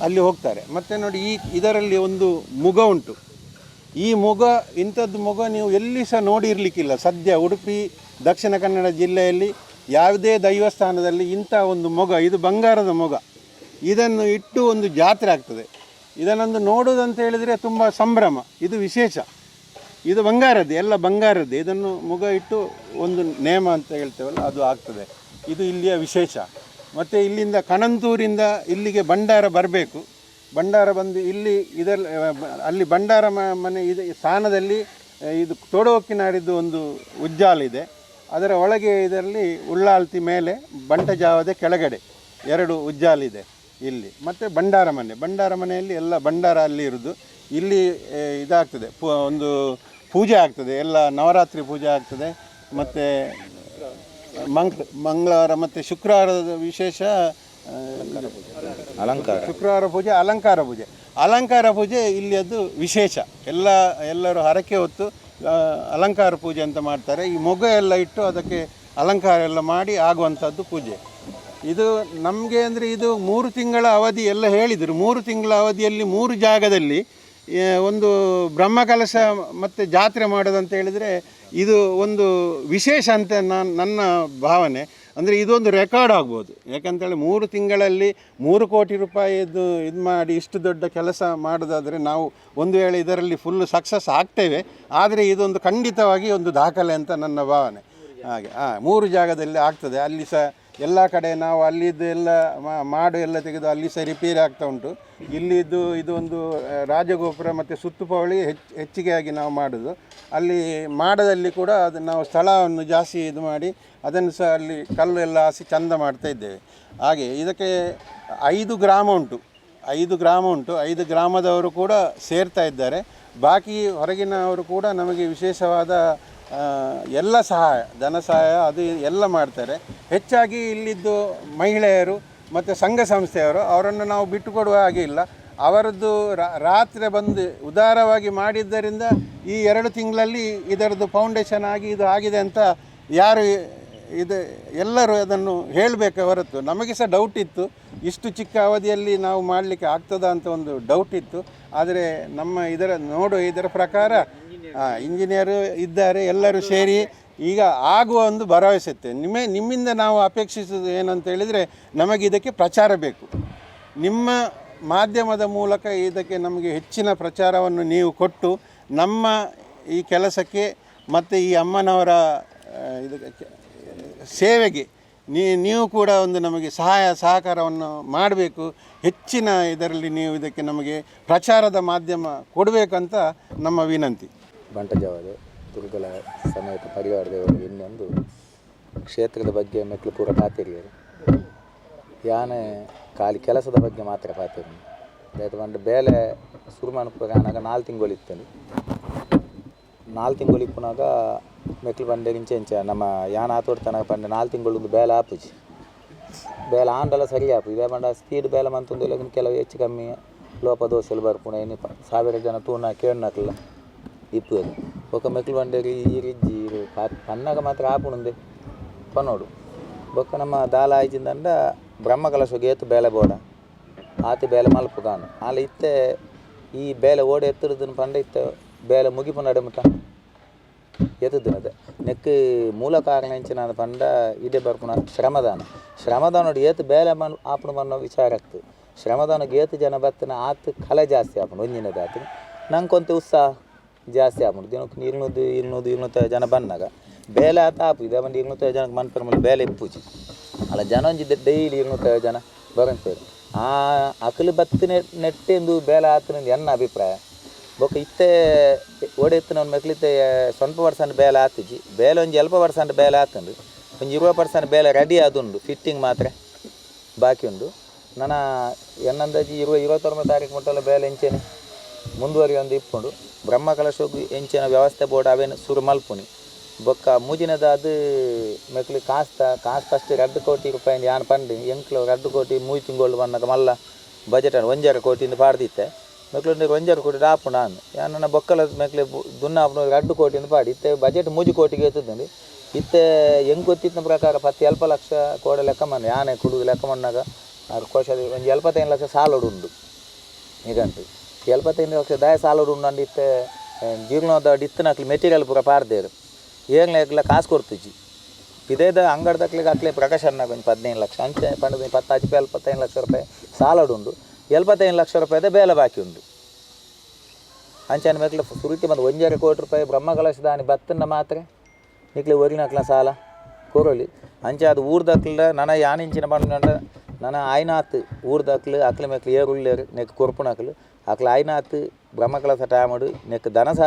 ಅಲ್ಲಿ ಹೋಗ್ತಾರೆ. ಮತ್ತು ನೋಡಿ, ಇದರಲ್ಲಿ ಒಂದು ಮುಗ ಉಂಟು. ಈ ಮುಗ, ಇಂಥದ್ದು ಮುಗ ನೀವು ಎಲ್ಲಿ ಸಹ ನೋಡಿರಲಿಕ್ಕಿಲ್ಲ. ಸದ್ಯ ಉಡುಪಿ ದಕ್ಷಿಣ ಕನ್ನಡ ಜಿಲ್ಲೆಯಲ್ಲಿ ಯಾವುದೇ ದೈವಸ್ಥಾನದಲ್ಲಿ ಇಂಥ ಒಂದು ಮೊಗ, ಇದು ಬಂಗಾರದ ಮೊಗ, ಇದನ್ನು ಇಟ್ಟು ಒಂದು ಜಾತ್ರೆ ಆಗ್ತದೆ. ಇದನ್ನೊಂದು ನೋಡೋದಂತ ಹೇಳಿದರೆ ತುಂಬ ಸಂಭ್ರಮ. ಇದು ವಿಶೇಷ. ಇದು ಬಂಗಾರದ್ದೇ, ಎಲ್ಲ ಬಂಗಾರದ್ದೇ. ಇದನ್ನು ಮುಗ ಇಟ್ಟು ಒಂದು ನೇಮ ಅಂತ ಹೇಳ್ತೇವಲ್ಲ, ಅದು ಆಗ್ತದೆ. ಇದು ಇಲ್ಲಿಯ ವಿಶೇಷ. ಮತ್ತು ಇಲ್ಲಿಂದ ಕಣಂತೂರಿಂದ ಇಲ್ಲಿಗೆ ಭಂಡಾರ ಬರಬೇಕು. ಭಂಡಾರ ಬಂದು ಇಲ್ಲಿ ಅಲ್ಲಿ ಭಂಡಾರ ಮನೆ ಇದೆ ಸ್ಥಾನದಲ್ಲಿ ಇದು ತೋಡೋಕಿನಾಡಿದ್ದು ಒಂದು ಉಜ್ಜಾಲಿದೆ. ಅದರ ಒಳಗೆ ಇದರಲ್ಲಿ ಉಳ್ಳಾಲ್ತಿ ಮೇಲೆ ಬಂಟಜಾವದ ಕೆಳಗಡೆ 2 ಉಜ್ಜಾಲಿದೆ ಇಲ್ಲಿ. ಮತ್ತು ಭಂಡಾರ ಮನೆಯಲ್ಲಿ ಎಲ್ಲ ಭಂಡಾರ ಅಲ್ಲಿ ಇರೋದು. ಇಲ್ಲಿ ಇದಾಗ್ತದೆ, ಒಂದು ಪೂಜೆ ಆಗ್ತದೆ, ಎಲ್ಲ ನವರಾತ್ರಿ ಪೂಜೆ ಆಗ್ತದೆ. ಮತ್ತು ಮಂಗಳವಾರ ಮತ್ತು ಶುಕ್ರವಾರದ ವಿಶೇಷ ಶುಕ್ರವಾರ ಪೂಜೆ, ಅಲಂಕಾರ ಪೂಜೆ ಇಲ್ಲಿ ಅದು ವಿಶೇಷ. ಎಲ್ಲರೂ ಹರಕೆ ಹೊತ್ತು ಅಲಂಕಾರ ಪೂಜೆ ಅಂತ ಮಾಡ್ತಾರೆ. ಈ ಮೊಗ ಎಲ್ಲ ಇಟ್ಟು ಅದಕ್ಕೆ ಅಲಂಕಾರ ಎಲ್ಲ ಮಾಡಿ ಆಗುವಂಥದ್ದು ಪೂಜೆ. ಇದು ನಮಗೆ ಅಂದರೆ ಇದು 3 ತಿಂಗಳ ಅವಧಿ ಎಲ್ಲ ಹೇಳಿದರು. 3 ತಿಂಗಳ ಅವಧಿಯಲ್ಲಿ 3 ಜಾಗದಲ್ಲಿ ಒಂದು ಬ್ರಹ್ಮಕಲಶ ಮತ್ತು ಜಾತ್ರೆ ಮಾಡೋದಂತ ಹೇಳಿದರೆ ಇದು ಒಂದು ವಿಶೇಷ ಅಂತ ನನ್ನ ಭಾವನೆ. ಅಂದರೆ ಇದೊಂದು ರೆಕಾರ್ಡ್ ಆಗ್ಬೋದು. ಯಾಕಂತೇಳಿ 3 ತಿಂಗಳಲ್ಲಿ 3 ಕೋಟಿ ರೂಪಾಯಿದು ಇದು ಮಾಡಿ ಇಷ್ಟು ದೊಡ್ಡ ಕೆಲಸ ಮಾಡೋದಾದರೆ ನಾವು ಒಂದು ವೇಳೆ ಇದರಲ್ಲಿ ಫುಲ್ ಸಕ್ಸಸ್ ಆಗ್ತೇವೆ. ಆದರೆ ಇದೊಂದು ಖಂಡಿತವಾಗಿ ಒಂದು ದಾಖಲೆ ಅಂತ ನನ್ನ ಭಾವನೆ. ಹಾಗೆ 3 ಜಾಗದಲ್ಲಿ ಆಗ್ತದೆ. ಅಲ್ಲಿ ಸಹ ಎಲ್ಲ ಕಡೆ ನಾವು ಅಲ್ಲಿದ್ದು ಎಲ್ಲ ಮಾಡು ಎಲ್ಲ ತೆಗೆದು ಅಲ್ಲಿ ಸಹ ರಿಪೇರಿ ಆಗ್ತಾ ಉಂಟು. ಇಲ್ಲಿದ್ದು ಇದೊಂದು ರಾಜಗೋಪುರ ಮತ್ತು ಸುತ್ತುಪವಳಿ ಹೆಚ್ಚಿಗೆ ಆಗಿ ನಾವು ಮಾಡೋದು. ಅಲ್ಲಿ ಮಾಡದಲ್ಲಿ ಕೂಡ ಅದು ನಾವು ಸ್ಥಳವನ್ನು ಜಾಸ್ತಿ ಇದು ಮಾಡಿ ಅದನ್ನು ಸಹ ಅಲ್ಲಿ ಕಲ್ಲು ಎಲ್ಲ ಹಾಸಿ ಚಂದ ಮಾಡ್ತಾ ಇದ್ದೇವೆ. ಹಾಗೆ ಇದಕ್ಕೆ 5 ಗ್ರಾಮ ಉಂಟು. 5 ಗ್ರಾಮದವರು ಕೂಡ ಸೇರ್ತಾ ಇದ್ದಾರೆ. ಬಾಕಿ ಹೊರಗಿನವರು ಕೂಡ ನಮಗೆ ವಿಶೇಷವಾದ ಎಲ್ಲ ಸಹಾಯ, ಧನ ಸಹಾಯ ಅದು ಎಲ್ಲ ಮಾಡ್ತಾರೆ. ಹೆಚ್ಚಾಗಿ ಇಲ್ಲಿದ್ದು ಮಹಿಳೆಯರು ಮತ್ತು ಸಂಘ ಸಂಸ್ಥೆಯವರು, ಅವರನ್ನು ನಾವು ಬಿಟ್ಟುಕೊಡುವ ಹಾಗೆ ಇಲ್ಲ. ಅವರದ್ದು ರಾತ್ರಿ ಬಂದು ಉದಾರವಾಗಿ ಮಾಡಿದ್ದರಿಂದ ಈ 2 ತಿಂಗಳಲ್ಲಿ ಇದರದ್ದು ಫೌಂಡೇಶನ್ ಆಗಿ ಇದು ಆಗಿದೆ ಅಂತ ಯಾರು ಇದು ಎಲ್ಲರೂ ಅದನ್ನು ಹೇಳಬೇಕು ಹೊರತು. ನಮಗೆ ಸಹ ಡೌಟ್ ಇತ್ತು, ಇಷ್ಟು ಚಿಕ್ಕ ಅವಧಿಯಲ್ಲಿ ನಾವು ಮಾಡಲಿಕ್ಕೆ ಆಗ್ತದಾ ಅಂತ ಒಂದು ಡೌಟ್ ಇತ್ತು. ಆದರೆ ನಮ್ಮ ಇದರ ಪ್ರಕಾರ ಇಂಜಿನಿಯರು ಇದ್ದಾರೆ, ಎಲ್ಲರೂ ಸೇರಿ ಈಗ ಆಗುವ ಒಂದು ಭರವಸೆ ಇತ್ತು. ನಿಮ್ಮಿಂದ ನಾವು ಅಪೇಕ್ಷಿಸೋದು ಏನಂತ ಹೇಳಿದರೆ, ನಮಗೆ ಇದಕ್ಕೆ ಪ್ರಚಾರ ಬೇಕು. ನಿಮ್ಮ ಮಾಧ್ಯಮದ ಮೂಲಕ ಇದಕ್ಕೆ ನಮಗೆ ಹೆಚ್ಚಿನ ಪ್ರಚಾರವನ್ನು ನೀವು ಕೊಟ್ಟು ನಮ್ಮ ಈ ಕೆಲಸಕ್ಕೆ ಮತ್ತು ಈ ಅಮ್ಮನವರ ಇದು ಸೇವೆಗೆ ನೀವು ಕೂಡ ಒಂದು ನಮಗೆ ಸಹಕಾರವನ್ನು ಮಾಡಬೇಕು. ಹೆಚ್ಚಿನ ಇದರಲ್ಲಿ ನೀವು ಇದಕ್ಕೆ ನಮಗೆ ಪ್ರಚಾರದ ಮಾಧ್ಯಮ ಕೊಡಬೇಕಂತ ನಮ್ಮ ವಿನಂತಿ. ಬಂಟಜಾವದೆ ದುರ್ಗಲ ಸಮೇತ ಪರಿವಾರದವರಿಗೆ ಇನ್ನೊಂದು ಕ್ಷೇತ್ರದ ಬಗ್ಗೆ ಮೆಟ್ಲು ಪೂರ ಪಾತಿರಿಯರು ಯಾನೆ ಖಾಲಿ ಕೆಲಸದ ಬಗ್ಗೆ ಮಾತ್ರ ಪಾತಿರಿ ಅದಾಯ್ತು ಬಂದು ಬೇಲೆ ಶುರು ಮಾಡ್ಕೋನಾಗ 4 ತಿಂಗಳು ಇತ್ತಲ್ಲಿ 4 ತಿಂಗಳು ಇಪ್ಪನಾಗ ಮೆಟ್ಲು ಬಂಡೆ ಇಂಚೆ ನಮ್ಮ ಯಾನ ಆತೋಡ್ತನಾಗ ಬಂಡೆ 4 ತಿಂಗಳು ಬೇಲೆ ಆಪುಜಿ ಬೇಲೆ ಆಂಡಲ ಸರಿ ಆಪು ಇದೇ ಬಂಡ ಸ್ಪೀಡ್ ಬೇಲೆ ಮಂತೊಂದು ಇಲ್ಲ ಕೆಲವು ಹೆಚ್ಚು ಕಮ್ಮಿ ಲೋಪ ದೋಸೆಲು ಬರ್ಪುಣ ಏನು 1000 ಜನ ತೂನ ಕೇಳನಕ್ಕಿಲ್ಲ ಇಪ್ಪು ಅದು ఒక ಮೆಟ್ಲು ಬಂಡೆಗೆ ಈ ರಿಜ್ಜಿ ಪನ್ನಾಗ ಮಾತ್ರ ಆಪುಣಂದೆ ಪನ್ನೋಡು ಬೊಕ್ಕ ನಮ್ಮ ದಾಲ ಆಯ್ಜಿಂದಂಡ ಬ್ರಹ್ಮಕಲಶಗೆ ಏತು ಬೇಲೆ ಬೋಡ ಆತಿ ಬೇಲೆ ಮಲ್ಪು ಕಾನು ಅಲ್ಲಿ ಇತ್ತೆ ಈ ಬೇಲೆ ಓಡೆ ಎತ್ತುದನ್ನು ಪಂಡ ಇತ್ತೆ ಬೇಲೆ ಮುಗಿಪು ನಡೆಮುಟ ಎತ್ತುದಿನದೆ ನೆಕ್ ಮೂಲ ಕಾರಣ ಇಂಚಿನ ಪಂಡ ಇದೇ ಬರ್ಪುಣ ಶ್ರಮದಾನ ಏತು ಬೇಲೆ ಆಪುಣ ಅನ್ನೋ ವಿಚಾರ ಆಗ್ತದೆ ಶ್ರಮದಾನಕ್ಕೆ ಏತು ಜನ ಬತ್ತನ ಆತು ಕಲೆ ಜಾಸ್ತಿ ಆಪುಣ ಒಂದಿನದ ಆತು ನಂಗೊಂತ ಉತ್ಸಾಹ ಜಾಸ್ತಿ ಆಪುಂಡು ದಿನಕ್ಕೆ 200 ಜನ ಬಂದಾಗ ಬೇಲೆ ಆತ ಆಪು ಇದೆ ಬಂದು 200 ಜನಕ್ಕೆ ಮನ್ಪರ ಮೇಲೆ ಬೇಲೆ ಇಪ್ಪುಜಿ ಅಲ್ಲ ಜನ ಒಂಜಿದ್ದೆ ಡೈಲಿ 200 ಜನ ಬರಂತೇಳಿ ಆ ಅಕಲು ಬತ್ತಿ ನೆಟ್ಟೆಂದು ಬೇಲೆ ಆತನಿಂದ ಎನ್ನ ಅಭಿಪ್ರಾಯ ಬೊಕ್ಕ ಇತ್ತೆ ಓಡೆ ಎತ್ತಿನ ಒಂದು ಮೆಕ್ಲಿತ್ತೆ 20% ಬೇಲೆ ಆತಿಜಿ ಬೇಲೆ ಒಂದು 20% ಬೇಲೆ ಆತಂಡು ಒಂದು 20% ಬೇಲೆ ರೆಡಿ ಆದುಂಡು ಫಿಟ್ಟಿಂಗ್ ಮಾತ್ರ ಬಾಕಿ ಉಂಡು ನನ್ನ ಎನ್ನಂದಾಜಿ 29 ತಾರೀಕು ಮಟ್ಟಲ್ಲ ಬೇಲೆ ಎಂಚೇನೆ ಮುಂದುವರಿ ಒಂದು ಇಪ್ಪುಂಡು ಬ್ರಹ್ಮಕಲಶೋಗಿ ಎಂಚಿನ ವ್ಯವಸ್ಥೆ ಬೋರ್ಡ್ ಅವೇನು ಸುರು ಮಲ್ಪುನಿ ಬೊಕ್ಕ ಮೂಜಿನದ ಅದು ಮೆಕ್ಲಿ ಕಾಸ್ತ ಫಸ್ಟ್ 2 ಕೋಟಿ ರೂಪಾಯಿ ಯಾನು ಪಂಡು ಎಂಕ್ಲು 2 ಕೋಟಿ 3 ತಿಂಗಳು ಬಂದಾಗ ಮಲ್ಲ ಬಜೆಟ್ 1.5 ಕೋಟಿಯಿಂದ ಪಾಡ್ದಿತ್ತೆ ಮೆಕ್ಲು 1.5 ಕೋಟಿ ಆಪು ನಾನು ಯಾನ ಬೊಕ್ಕಲ ಮೆಕ್ಲಿ ದುನ್ನಾಪು 2 ಕೋಟಿಯಿಂದ ಪಾಡಿ ಇತ್ತೆ ಬಜೆಟ್ 3 ಕೋಟಿಗೆ ಎತ್ತದಂడి ಇತ್ತೆ ಹೆಂಗೆ ಗೊತ್ತಿದ್ದ ಪ್ರಕಾರ 10 ಲಕ್ಷ ಕೋಡ ಲೆಕ್ಕ ಮಣ್ಣು ಯಾನೆ ಕುಡುಗು ಲೆಕ್ಕ ಮಣ್ಣಾಗ ಅದು ಕೋಶ ಒಂದು 75 ಲಕ್ಷ ಸಾಲೋಡು ಉಂಡು ಈಗಂಟು 75 ಲಕ್ಷ ದಾಯ ಸಾಲೋಡು ಉಂಡು ಇತ್ತೆ ಜೀರ್ಣದ ಇತ್ತನಕ್ಲಿ ಮೆಟೀರಿಯಲ್ ಪೂರ ಪಾರ್ದೇರು ಏಗ್ಲ ಕಾಸು ಕೊಡ್ತಿಜಿ ಇದೇದ ಅಂಗಡ್ದಕ್ಲಿಗೆ ಹಾಕ್ಲಿ ಪ್ರಕಾಶನ್ನಾಗ ಒಂದು 15 ಲಕ್ಷ ಅಂಚೆ ಪಂಡ 10-25 ಲಕ್ಷ ರೂಪಾಯಿ ಸಾಲಡು ಉಂಡು 75 ಲಕ್ಷ ರೂಪಾಯಿದ ಬೇಲೆ ಬಾಕಿ ಉಂಡು ಅಂಚೆ ಮೇಕ್ಲ ಸುರುಟಿ ಬಂದು 1.5 ಕೋಟಿ ರೂಪಾಯಿ ಬ್ರಹ್ಮಕಲಶ ದಾನಿ ಬತ್ತನ್ನ ಮಾತ್ರ ನಿಕ್ಲಿ ಒರಿನಕ್ಲ ಸಾಲ ಕೊರೋಲಿ ಅಂಚೆ ಅದು ಊರ್ದಕ್ಲ ನನ್ನ ಯಾನಿಂಚಿನ ಬಂಡ ನನ್ನ ಆಯ್ನಾತ್ ಊರ್ದಕ್ಲು ಅಕ್ಲ ಮೇಕ್ಲು ಏರುಳ್ಳೇರು ನೆಕ್ ಕೊರ್ಪುನಕ್ಲು ಅಕ್ಲ ಆಯ್ನಾತ್ ಬ್ರಹ್ಮಕಲಶ ಟೈಮಡು ನೆಕ್ ದನಸ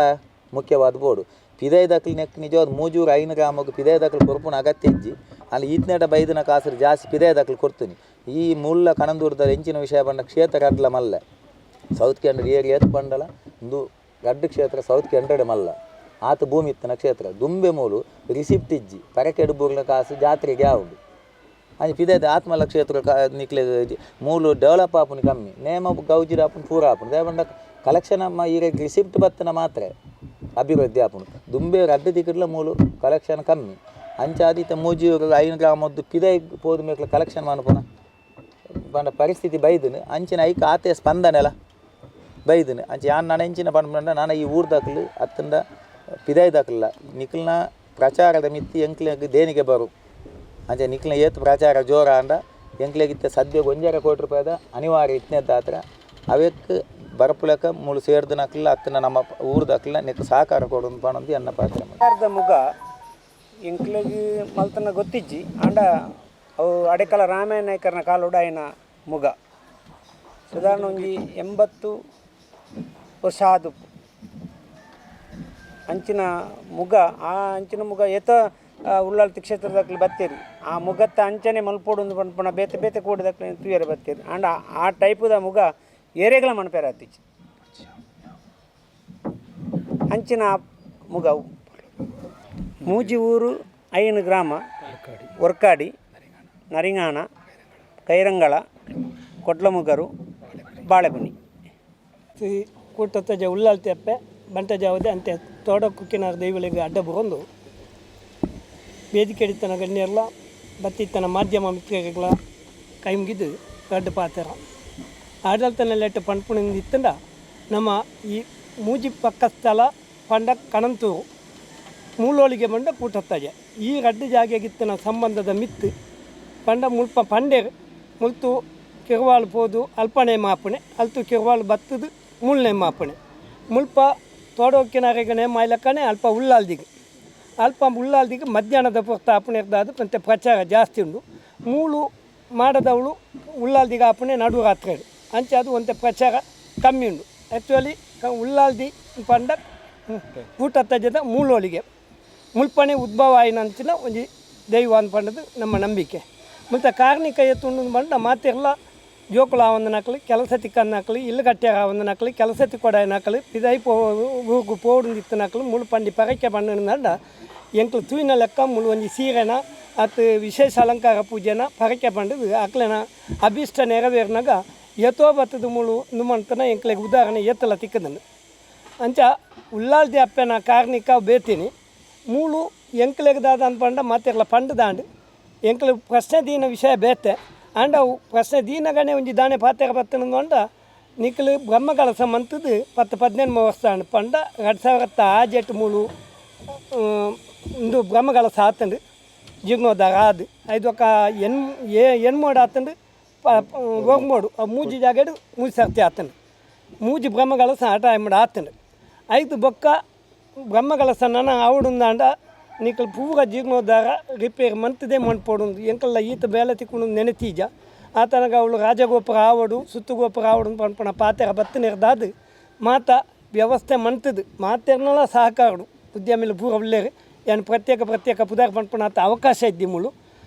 ಮುಖ್ಯವಾದ ಬೋಡು ಪಿದೈದಕ್ಲು ನೆಕ್ ನಿಜವಾದ 3 5 ಗ್ರಾಮಕ್ಕೆ ಪಿದೈದಕ್ಲು ಕೊರ್ಪುನ ಅಗತ್ಯ ಇಜ್ಜಿ ಅಲ್ಲಿ ಈತ್ನೇಟ ಬೈದಿನ ಕಾಸರು ಜಾಸ್ತಿ ಪಿದೈದಕ್ಲು ಕೊಡ್ತೀನಿ ಈ ಮುಳ್ಳ ಕಣಂದೂರದ ಹೆಂಚಿನ ವಿಷಯ ಬಂದ ಕ್ಷೇತ್ರ ಅಡ್ಲ ಮಲ್ಲ ಸೌತ್ ಕೆಂಡ್ರೆ ಏರಿಯಾ ಏತ್ ಬಂಡಲ ಒಂದು ಗಡ್ಡು ಕ್ಷೇತ್ರ ಸೌತ್ ಕೆಂಡ್ರೆ ಮಲ್ಲ ಆತ ಭೂಮಿ ಇತ್ತನ ಕ್ಷೇತ್ರ ದುಂಬೆ ಮೂಲು ರಿಸಿಪ್ಟ್ ಇಜ್ಜಿ ಪರಕೆಡು ಬೂರ್ಲ ಕಾಸು ಜಾತ್ರೆಗೆ ಯಾವುದು ಅದು ಪಿದೈದ ಆತ್ಮಲ ಕ್ಷೇತ್ರ ನಿಕ್ಲೆ ಮೂಲು ಡೆವಲಪ್ ಆಪುನಿ ಕಮ್ಮಿ ನೇಮ ಗೌಜಿರ ಆಪುನ್ ಪೂರ ಆಪುನ್ ದೇವಂಡ ಕಲೆಕ್ಷನ್ ಅಮ್ಮ ಈಗ ರಿಸಿಪ್ಟ್ ಬತ್ತನ ಮಾತ್ರ ಅಭಿವೃದ್ಧಿ ಆಪುನು ದುಂಬೆ ಅಡ್ಡ ದಿಕ್ಕಡ್ಲ ಮೂಲು ಕಲೆಕ್ಷನ್ ಕಮ್ಮಿ ಅಂಚಾದಿತ್ತ 3-5 ಗ್ರಾಮದ್ದು ಪಿದೈ ಪೋದ ಮೇಕ್ಲ ಕಲೆಕ್ಷನ್ ಮಾಡ್ಪುನ ಬಂಡ ಪರಿಸ್ಥಿತಿ ಬೈದನು ಅಂಚಿನ ಐಕ ಆತೆ ಸ್ಪಂದನೆಲ್ಲ ಬೈದನು ಅಂಚೆ ಯಾನ್ ನನ್ನ ಹೆಂಚಿನ ಬಂಡ ನಾನು ಈ ಊರ್ದಾಕ್ಲು ಅತ್ತಂದ ಪಿದೈ ದಾಕ್ಲಿಲ್ಲ ನಿಕ್ಲನ ಪ್ರಚಾರದ ಮಿತ್ತಿ ಎಂಕ್ಲಿಗೆ ದೇನಿಗೆ ಬರು ಅಂಚೆ ನಿಕ್ಲಿನ ಏತು ಪ್ರಚಾರ ಜೋರ ಅಂಡ ಎಂಕ್ಲೆಗಿತ್ತ ಸದ್ಯಕ್ಕೆ 1.5 ಕೋಟಿ ರೂಪಾಯಿದ ಅನಿವಾರ್ಯ ಇತ್ತನೇದ ಹತ್ರ ಅವಕ್ಕೆ ಬರಪುಲಕ ಮೂಲು ಸೇರ್ದನಕ್ಲಿಲ್ಲ ಅತ್ತನ ನಮ್ಮ ಊರ್ದಕ್ಲಿಲ್ಲ ನೆಕ್ ಸಹಕಾರ ಕೊಡೋದು ಪಣಂದು ಎನ್ನ ಪಾತ್ರ ಮುಗ ಇಂಕ್ಲೆಗಿ ಮಲ್ತನ ಗೊತ್ತಿಜ್ಜಿ ಅಂಡ ಅವು ಅಡೆಕಲ ರಾಮಾಯಣ ನಾಯ್ಕರ್ನ ಕಾಲುಡ ಆಯ್ನ ಮುಗ ಸಾಧಾರಣ ಒಂಜಿ 80 ವರ್ಷ ಆದು ಅಂಚಿನ ಮುಗ ಆ ಅಂಚಿನ ಮುಗ ಏತ ಉಳ್ಳಾಲ್ತಿ ಕ್ಷೇತ್ರದಕ್ಲಿ ಬತ್ತೇರಿ ಆ ಮುಗತ್ತ ಅಂಚನೆ ಮಲ್ಪೋಡು ಪಂಪಣ ಬೇತೆ ಬೇತೆ ಕೂಡದಕ್ಲಿ ತುಯರೆ ಬತ್ತೇರಿ ಅಂಡ ಆ ಟೈಪುದ ಮುಗ ಏರೆಗಳ ಮಣಪೇರ ಹತ್ತಿಚ್ಚಿ ಅಂಚಿನ ಮುಗ ಮೂಜಿ ಊರು 5 ಗ್ರಾಮ ಒರ್ಕಾಡಿ ನರಿಂಗಾಣ ಕೈರಂಗಳ ಕೊಡ್ಲಮುಗರು ಬಾಳೆಬನಿ ಕೂಟತ್ತ ಉಳ್ಳಾಲ್ತಿ ಅಪ್ಪೆ ಬಂಟ ಜಾವದೆ ಅಂತೆ ತೋಡ ಕುಕ್ಕಿನ ದೈವಳಿಗೆ ಅಡ್ಡ ಬರೋದು ವೇದಿಕೆ ಹಿಡಿತನ ಗಣ್ಯರ್ಲ ಬತ್ತಿತ್ತನ ಮಾಧ್ಯಮ ಮಿತ್ರಗಳ ಕೈ ಮುಗಿದು ದೊಡ್ಡ ಪಾತ್ರ ಆಡಳಿತನೆಲ್ಲ ಪಂಡ್ಪುಣಿಂದ ಇತ್ತಂಡ ನಮ್ಮ ಈ ಮೂಜಿ ಪಕ್ಕ ಸ್ಥಳ ಪಂಡ ಕಣಂತೂರು ಮೂಲೋಳಿಗೆ ಬಂಡ ಕೂಟತ್ತಾಜೆ ಈ ರಡ್ಡು ಜಾಗೆಗಿತ್ತನ ಸಂಬಂಧದ ಮಿತ್ತು ಪಂಡ ಮುಲ್ಪ ಪಂಡೆ ಮುಲ್ತು ಕಿರುವಾಳು ಪೋದು ಅಲ್ಪನೆ ಮಾಪಣೆ ಅಲ್ತು ಕಿರುವಾಳು ಬತ್ತದು ಮುಳ್ಳೆ ಮಾಪಣೆ ಮುಲ್ಪ ತೋಡೋಕ್ಕಿನಾರೆಗನೆ ಮಾಯ್ಲಕ್ಕನೆ ಅಲ್ಪ ಉಳ್ಳಾಲ್ದಿಗೆ ಮಧ್ಯಾಹ್ನದ ಪುರ್ತ ಆಪಣೆ ಇರ್ದಾದು ಮತ್ತೆ ಪ್ರಚಾರ ಜಾಸ್ತಿ ಉಂಡು ಮೂಳು ಮಾಡದವಳು ಉಳ್ಳಾಲ್ದಿಗೆ ಆಪಣೆ ನಡು ರಾತ್ರಿ ಅಂಚೆ ಅದು ಒಂತೆ ಪ್ರಚಾರ ಕಮ್ಮಿ ಉಂಡು ಆ್ಯಕ್ಚುಲಿ ಉಳ್ಳಾಲ್ದಿ ಪಂಡ ಊಟ ತಜ್ಜದ ಮೂಲೋಳಿಗೆ ಮುಲ್ಪಣೆ ಉದ್ಭವ ಆಯ್ನಂಚಿನ ಒಂದು ದೈವ ಅನ್ಪಂಡದು ನಮ್ಮ ನಂಬಿಕೆ ಮತ್ತು ಕಾರ್ಣಿಕ ಎತ್ತುಂಡು ಬಂಡ ಮಾತೆಲ್ಲ ಜೋಕುಳ ಒಂದು ನಕಲಿ ಕೆಲಸ ತಿಕ್ಕನ್ನ ನಕಲಿ ಇಲ್ಲಿ ಗಟ್ಟಿಯಾಗ ಒಂದು ನಕಲಿ ಕೆಲಸ ತಿಕ್ಕೊಡ ನಕಲಿ ಪಿದೈ ಊಗು ಪೋಡಿತ್ತು ನಕಲು ಮುಳು ಪಂಡಿ ಪರಕೆ ಬಣ್ಣ ಎಂಕ್ಲು ತೂಯಿನ ಲೆಕ್ಕ ಮುಳು ಒಂದು ಸೀರೆನ ಅದು ವಿಶೇಷ ಅಲಂಕಾರ ಪೂಜೆನ ಪರಕೆ ಬಂಡದು ಅಕ್ಲೆನ ಅಭಿಷ್ಟ ನೆರವೇರಿನಾಗ ಎತ್ತೋ ಬತ್ತದ ಮುಳು ನುಮಂತನ ಎಂಕ್ಲೆಗೆ ಉದಾಹರಣೆ ಎತ್ತಲ ತಿಕ್ಕದನು ಅಂಚ ಉಳ್ಳಾಲ್ದಿ ಅಪ್ಪನ ಕಾರ್ಣಿಕ ಬೇತೀನಿ ಮೂಳು ಎಂಕ್ಲೆಗದಾದ ಅನ್ಪಂಡ ಮಾತೆಲ್ಲ ಪಂಡದಾಂಡು ಎಂಕ್ಲು ಪ್ರಶ್ನೆ ದೀನ ವಿಷಯ ಬೇತೆ ಆಂಡ ಅವು ಪ್ರಶ್ನೆ ದೀನಗನೆ ಒಂಜಿ ದಾಣೆ ಪಾತೆರ ಬತ್ತನಂದು ಅಂಡ ನಿಕ್ಲು ಬ್ರಹ್ಮಕಲಸ ಮಂತದ್ದು 10-18 ವರ್ಷ ಪಂಡ 2006 ಮೂಳು ಒಂದು ಬ್ರಹ್ಮಕಲಸ ಆತಂಡು ಜಿಗ್ನೋದಾಗ ಆದು ಐದು ಒಕ್ಕ ಎಣ್ಮೋಡು ಆತಂಡು ಹೋಗ್ಮೋಡು ಮೂಜಿ ಜಾಗಡು ಮೂಜಿ ಸರ್ತಿ ಆತಂಡು ಮೂಜಿ ಬ್ರಹ್ಮಕಲಸ ಆಟ ಆಯ್ಮಡು ಆತಂಡು ಐದು ಬೊಕ್ಕ ಬ್ರಹ್ಮಕಲಸ ನನ್ನ ಆವಡುಂದಾಂಡ ನಿಕಲ್ ಪೂರ ಜೀರ್ಣೋದ್ಧಾರ ರಿಪೇರ್ ಮಂತದೇ ಮಣ್ಪೋಡು ಎಂಕಲ್ಲ ಈತ ಬೇಲೆ ತಿಕ್ಕೊಂಡು ನೆನೆತೀಜ ಆತನಾಗ ಅವಳು ರಾಜಗೋಪುರ ಆವಡು ಸುತ್ತುಗೋಪುರ ಆವಡು ಪಣ್ಪಣ ಪಾತೆರ ಬತ್ತನಿರ್ದಾದು ಮಾತ ವ್ಯವಸ್ಥೆ ಮಂತದು ಮಾತೆರ್ನೆಲ್ಲ ಸಹಕಾರಡು ಉದ್ಯಮಿಲು ಪೂರ ಒಳ್ಳೆಯರು ಏನು ಪ್ರತ್ಯೇಕ ಪುದಾರ್ ಪಣ್ಪಣ ಆತ ಅವಕಾಶ ಇದ್ದಿ ಮುಳು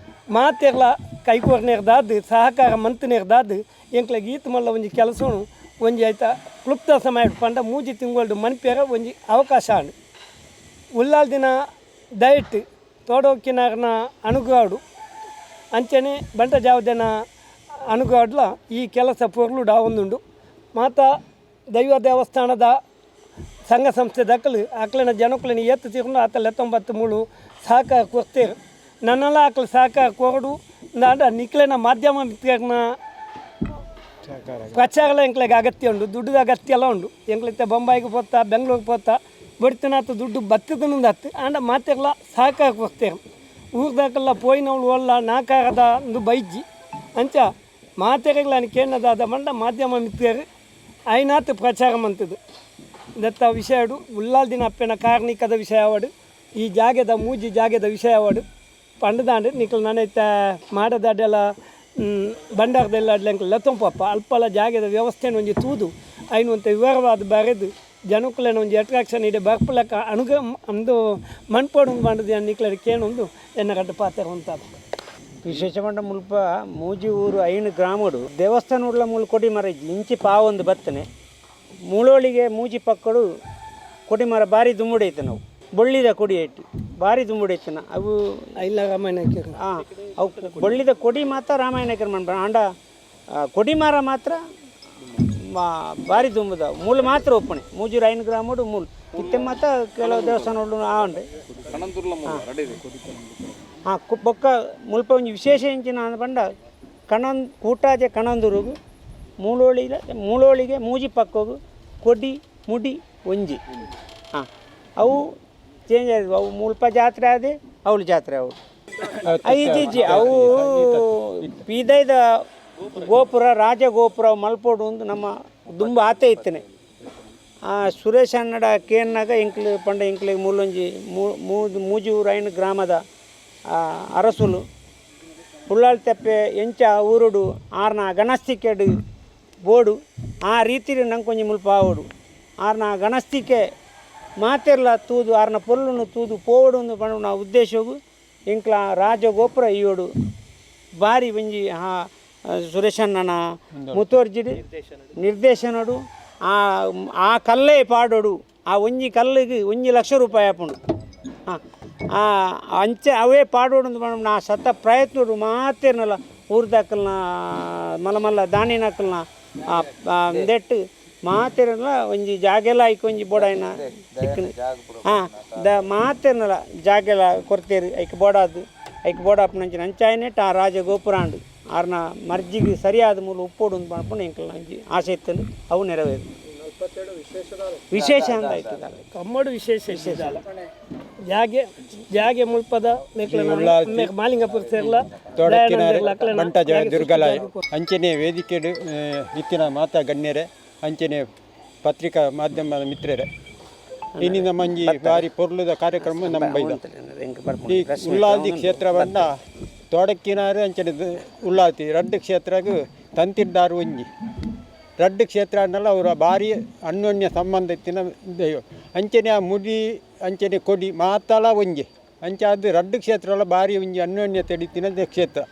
ಮಾತೆರ್ಲ ಕೈಕೋರ್ನಿರ್ದಾದು ಸಹಕಾರ ಮಂತನಿರ್ದಾದು ಎಂಕ್ಲಾಗ ಈತ ಮಲ್ಲ ಒಂಜಿ ಕೆಲಸ ಒಂಜಿ ಆಯ್ತಾ ಕ್ಲುಪ್ತ ಸಮಯ ಪಂಡ ಮೂಜಿ ತಿಂಗಳು ಮನ್ಪೇರ ಒಂಜಿ ಅವಕಾಶ ಆಂಡು ಉಲ್ಲಾಲ್ ದಿನ ಡಯಟ್ ತೋಡೋಕ್ಕಿನಾರನ ಅನುಗಾಡು ಅಂಚನೆ ಬಂಟ ಜಾವದನ ಅನುಗಾಡ್ಲ ಈ ಕೆಲಸ ಪೊರ್ಲುಡ ಒಂದುಂಡು ಮಾತ ದೈವ ದೇವಸ್ಥಾನದ ಸಂಘ ಸಂಸ್ಥೆ ದಕ್ಕಲು ಆಕಲಿನ ಜನಕ್ಕಲಿನ ಎತ್ತು ತಿರ್ಕೊಂಡು ಆತಲ್ಲ 93 ಸಹಕಾರ ಕೊಡ್ತೇರು ನನ್ನೆಲ್ಲ ಆಕಲು ಸಹಕಾರ ಕೊರಡು ಅಂಡ ನಿಕ್ಲಿನ ಮಾಧ್ಯಮ ಮಿತ್ರನ ಪ್ರಚಾರ ಎಂಕ್ಲೆಗೆ ಅಗತ್ಯ ಉಂಡು ದುಡ್ಡು ಅಗತ್ಯ ಎಲ್ಲ ಉಂಡು ಎಂಕ್ಲಿತ್ತೆ ಬೊಂಬಾಯಿಗೆ ಹೋಗ್ತಾ ಬೆಂಗಳೂರಿಗೆ ಹೋಗ್ತಾ ಬಡ್ತಿನಾತು ದುಡ್ಡು ಬತ್ತದನಿಂದ ಹತ್ತು ಆಂಡ ಮಾತೆಲ್ಲ ಸಹಕಾರ ಕೊಡ್ತೇರು ಊರ್ದಾಕೆಲ್ಲ ಪೋಯಿನವಳು ಒಲ್ಲ ನಾಕಾರದ ಒಂದು ಬೈಜಿ ಅಂಚ ಮಾತೆರೆಗಳ ಕೇಳದಾದ ಮಂಡ ಮಾಧ್ಯಮ ಮಿತ್ರರು ಐನಾತ್ ಪ್ರಚಾರ ಮಂತದ್ದು ದತ್ತ ವಿಷಯಡು ಉಲ್ಲಾಲ್ ದಿನ ಅಪ್ಪನ ಕಾರ್ಣಿಕದ ವಿಷಯ ಅವಡು ಈ ಜಾಗದ ಮೂಜಿ ಜಾಗದ ವಿಷಯ ಅವಡು ಪಂಡದಾಂಡು ನಿಕ್ಲು ನನೈತ ಮಾಡದಾಡೆಲ್ಲ ಬಂಡಾರದೆಲ್ಲ ಅಡ್ಲಂಕ ಲತ್ತೊಂಪಪ್ಪ ಅಲ್ಪಲ ಜಾಗದ ವ್ಯವಸ್ಥೆನ ಒಂಜಿ ತೂದು ಐನುವಂಥ ವಿವರವಾದ ಬರೆದು ಜನಕ್ಕಲೇನ ಒಂಜಿ ಅಟ್ರಾಕ್ಷನ್ ಇದೆ ಬರ್ಪಲಕ್ಕ ಒಂದು ಮಣ್ಪೋಡು ಬಂಡದು ನಿಕ್ಲರ ಕೇಳೊಂದು ಎನ್ನಗಡ್ಡ ಪಾತ್ರ ಅಂತಾದ ವಿಶೇಷ ಮಂಡ ಮುಲ್ಪ ಮೂಜಿ ಊರು 5 ಗ್ರಾಮಡು ದೇವಸ್ಥಾನ ಉಳ್ಳ ಮೂಲ ಕೊಡಿ ಮರ ಇಂಚಿ ಪಾವೊಂದು ಬತ್ತನೆ ಮೂಳೋಳಿಗೆ ಮೂಜಿ ಪಕ್ಕಡು ಕೊಡಿ ಮರ ಭಾರಿ ದುಂಬುಡೈತೆ ನಾವು ಬೊಳ್ಳಿದ ಕೊಡಿ ಐತಿ ಭಾರಿ ದುಂಬುಡೈತನ ಅವು ಇಲ್ಲ ರಾಮಾಯಣಕ್ಕೆ ಅವು ಬೊಳ್ಳಿದ ಕೊಡಿ ಮಾತ್ರ ರಾಮಾಯಣಕ್ಕೆ ಮಾಡ್ಬಾರ ಆಂಡ ಕೊಡಿ ಮರ ಮಾತ್ರ ಭಾರಿ ದುಂಬುದ ಮೂಲ ಮಾತ್ರ ಒಪ್ಪಣೆ ಮೂಜೂರು 5 ಗ್ರಾಮಡು ಮೂಲ ಇತ್ತೆ ಮಾತ್ರ ಕೆಲವು ದೇವಸ್ಥಾನ ಆಂಡೆ ಹಾಂ ಬೊಕ್ಕ ಮುಲ್ಪ ಒಂಜಿ ವಿಶೇಷ ಇಂಚಿನ ಪಂಡ ಕೂಟಾಜೆ ಕಣಂದೂರುಗು ಮೂಳೋಳಿಗೆ ಮೂಜಿ ಪಕ್ಕೋಗು ಕೊಡಿ ಮುಡಿ ಒಂಜಿ ಹಾಂ ಅವು ಚೇಂಜ್ ಆದವು ಅವು ಮುಲ್ಪ ಜಾತ್ರೆ ಆದೆ ಅವಳು ಜಾತ್ರೆ ಅವು ಐಜಿಜಿ ಅವು ಪೀದೈದ ಗೋಪುರ ರಾಜಗೋಪುರ ಮಲ್ಪೋಡು ಒಂದು ನಮ್ಮ ದುಂಬ ಆತೆ ಇತ್ತನೆ ಸುರೇಶ್ ಅನ್ನಡ ಕೇನ್ನಾಗ ಇಂಕ್ಲು ಪಂಡ ಇಂಕ್ಲಿಗೆ ಮೂಲೊಂಜಿ ಮೂಜೂರು 5 ಗ್ರಾಮದ ಅರಸುಲು ಉಳ್ಳಾಳ್ ತೆಪ್ಪೆ ಎಂಚ ಊರುಡು ಆರ್ನ ಗಣಸ್ತಿಕೆಡು ಬೋಡು ಆ ರೀತಿ ನಂಗೆ ಕೊಂಚ ಮುಲ್ಪ ಆವಡು ಆರ್ನ ಗಣಸ್ತಿಕೆ ಮಾತೆರ್ಲ ತೂದು ಆರ್ನ ಪೊರ್ಲುನು ತೂದು ಪೋವಡು ಒಂದು ಪಂಡ ನಾ ಉದ್ದೇಶವು ಇಂಕ್ಲ ರಾಜಗೋಪುರ ಇಯೋಡು ಭಾರಿ ಒಂಜಿ ಸುರೇಶಣ್ಣನ ಮುತುವರ್ಜಿಡು ನಿರ್ದೇಶನಡು ಆ ಕಲ್ಲೇ ಪಾಡೋಡು ಆ ಒಂಜಿ ಕಲ್ಲಿಗೆ 1 ಲಕ್ಷ ರೂಪಾಯಿ ಆಪುಂಡು ಅಂಚೆ ಅವೇ ಪಾಡೋಡು ನಾ ಸತ್ತ ಪ್ರಯತ್ನ ಮಾತೇನಲ್ಲ ಊರ್ದಾಕಲ್ನ ಮಲ್ಲ ದಾಣಿನಾಕಲ್ನ ದೆಟ್ಟು ಮಾತೇನಲ್ಲ ಒಂಜಿ ಜಾಗೆಲ್ಲ ಐಕ್ ಒಂಜಿ ಬೋಡಾಯ್ನ ಹಾಂ ಮಾತೇನಲ್ಲ ಜಾಗೆಲ್ಲ ಕೊರ್ತೇರು ಐಕ್ ಬೋಡಾದು ಐಕ್ ಬೋಡಾಪನಂಚಿನ ಅಂಚಾಯನೆಟ್ಟು ಆ ರಾಜ ಗೋಪುರಾಂಡು ಆರ್ನ ಮರ್ಜಿಗೆ ಸರಿಯಾದ ಮೂಲ ಉಪ್ಪೋಡು ಅಂತ ಮಾಡ್ಕೊಂಡು ಎಂಕಲ್ ಅಂಜಿ ಆಸೆ ಇತ್ತಂದು ಅವು ನೆರವೇರು ವಿಶೇಷ ಅಂತ ಆಯ್ತು ಕಮ್ಮಡು ವಿಶೇಷ ಜಾಗೆ ಮುಲ್ಪದ ಮಾಲಿಂಗಪುರ ಸೇರ್ಲ ಬಂಟ ದುರ್ಗಲಾಯ ಅಂಚನೆ ವೇದಿಕೆ ಇತ್ತಿನ ಮಾತಾ ಗಣ್ಯರೇ ಅಂಚನೆ ಪತ್ರಿಕಾ ಮಾಧ್ಯಮದ ಮಿತ್ರರೇ ಇನ್ನಿಂದ ಮಂಜಿ ಬಾರಿ ಪೊರ್ಲುದ ಕಾರ್ಯಕ್ರಮ ನಮ್ಮ ಬೈದ ಈ ಉಳ್ಳಾಲ್ತಿ ಕ್ಷೇತ್ರವನ್ನ ತೋಡಕ್ಕಿನಾರು ಅಂಚನೆ ಉಳ್ಳಾಲ್ತಿ ರಡ್ಡು ಕ್ಷೇತ್ರಗೂ ತಂತಿದ್ದಾರು ಒಂಜಿ ರಡ್ಡು ಕ್ಷೇತ್ರ ಅನ್ನಲ್ಲ ಅವರ ಭಾರಿ ಅನ್ಯೋನ್ಯ ಸಂಬಂಧ ಇತ್ತಿನ ದೈವ ಅಂಚನೆ ಆ ಮುಡಿ ಅಂಚನೆ ಕೊಡಿ ಮಾತಲ ಒಂಜಿ ಅಂಚೆ ಅದು ರಡ್ಡು ಕ್ಷೇತ್ರ ಭಾರಿ ಒಂಜಿ ಅನ್ಯೋನ್ಯ ತೆಡಿತಿನ ಕ್ಷೇತ್ರ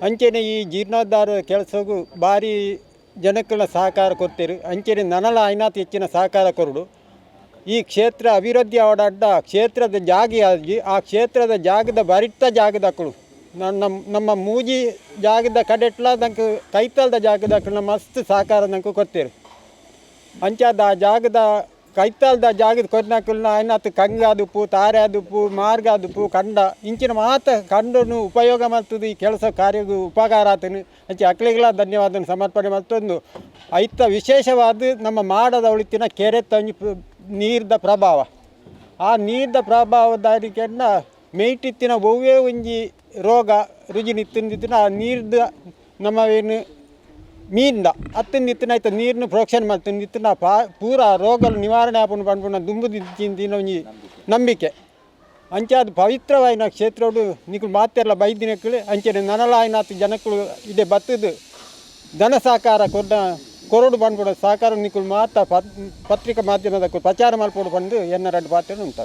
ಅಂಚನೆ ಈ ಜೀರ್ಣೋದ್ಧಾರ ಕೆಲಸಗೂ ಭಾರಿ ಜನಕ್ಕಳ ಸಹಕಾರ ಕೊಡ್ತೀರಿ ಅಂಚನೆ ನನಲ ಐನಾತ್ ಹೆಚ್ಚಿನ ಸಹಕಾರ ಕೊರಡು ಈ ಕ್ಷೇತ್ರ ಅಭಿವೃದ್ಧಿ ಆವಡಾಡ್ಡ ಕ್ಷೇತ್ರದ ಜಾಗಿಯಾಗಿ ಆ ಕ್ಷೇತ್ರದ ಜಾಗದ ಬರಿಟ್ಟ ಜಾಗದಕ್ಕಳು ನಮ್ಮ ಮೂಜಿ ಜಾಗದ ಕಡೆಟ್ಲ ನಂಗೆ ಕೈತಲ್ದ ಜಾಗದಕ್ಕಳು ಮಸ್ತ್ ಸಹಕಾರ ನಂಗೆ ಕೊಡ್ತೀರಿ ಅಂಚಾದ ಆ ಜಾಗದ ಕೈತಾಲ್ದ ಜಾಗದ ಕೊಡ್ನಾಕಲ್ನ ಐನಾತ್ ಕಂಗಾದುಪ್ಪು ತಾರ್ಯಾದುಪ್ಪು ಮಾರ್ಗಾದುಪ್ಪು ಕಂಡ ಇಂಚಿನ ಮಾತ ಕಂಡನು ಉಪಯೋಗ ಮಾಡ್ತದೆ ಈ ಕೆಲಸ ಕಾರ್ಯಗೂ ಉಪಕಾರ ಆತನು ಅಂಚೆ ಅಕ್ಳಿಗಳ ಧನ್ಯವಾದ ಸಮರ್ಪಣೆ ಮಾಡ್ತಂದು ಐತ ವಿಶೇಷವಾದ ನಮ್ಮ ಮಾಡದ ಉಳಿತಿನ ಕೆರೆ ತಂಜಿ ನೀರ್ದ ಪ್ರಭಾವ ಆ ನೀರ್ದ ಪ್ರಭಾವದಾರಿಕೆಯನ್ನ ಮೇಯ್ಟಿತ್ತಿನ ಒವ್ವೇ ಒಂಜಿ ರೋಗ ರುಜಿನಿತ್ತಿನ ಆ ನೀರ್ದ ನಮ್ಮವೇನು ಮೀನಿಂದ ಹತ್ತಿನ ಆಯ್ತು ನೀರನ್ನು ಪ್ರೋಕ್ಷಣೆ ಮಾಡ್ತೀನಿ ಇತ್ತಿನ ಪೂರ ರೋಗ ನಿವಾರಣೆ ಆಪನ್ನು ಪಂಡ್ಪುಣ ದುಂಬುದಿನ ಒಂಜಿ ನಂಬಿಕೆ ಅಂಚೆ ಅದು ಪವಿತ್ರವಾಯಿನ ಕ್ಷೇತ್ರಡು ನಿಕ್ಕಳು ಮಾತೆಲ್ಲ ಬೈದಿನಕ್ಕಳು ಅಂಚೆ ನನಲಾಯಿನಾಥ ಜನಕ್ಕಳು ಇದೆ ಬತ್ತದು ಧನ ಸಹಕಾರ ಕೊರಡು ಬಂದ್ಬಿಡೋ ಸಹಕಾರ ನಿಕ್ಕಳು ಮಾತ ಪತ್ರಿಕಾ ಮಾಧ್ಯಮದ ಪ್ರಚಾರ ಮಾಡ್ಕೊಂಡು ಬಂದು ಎನ್ನ ರಡ್ಡು ಪಾತ್ರ ಉಂಟು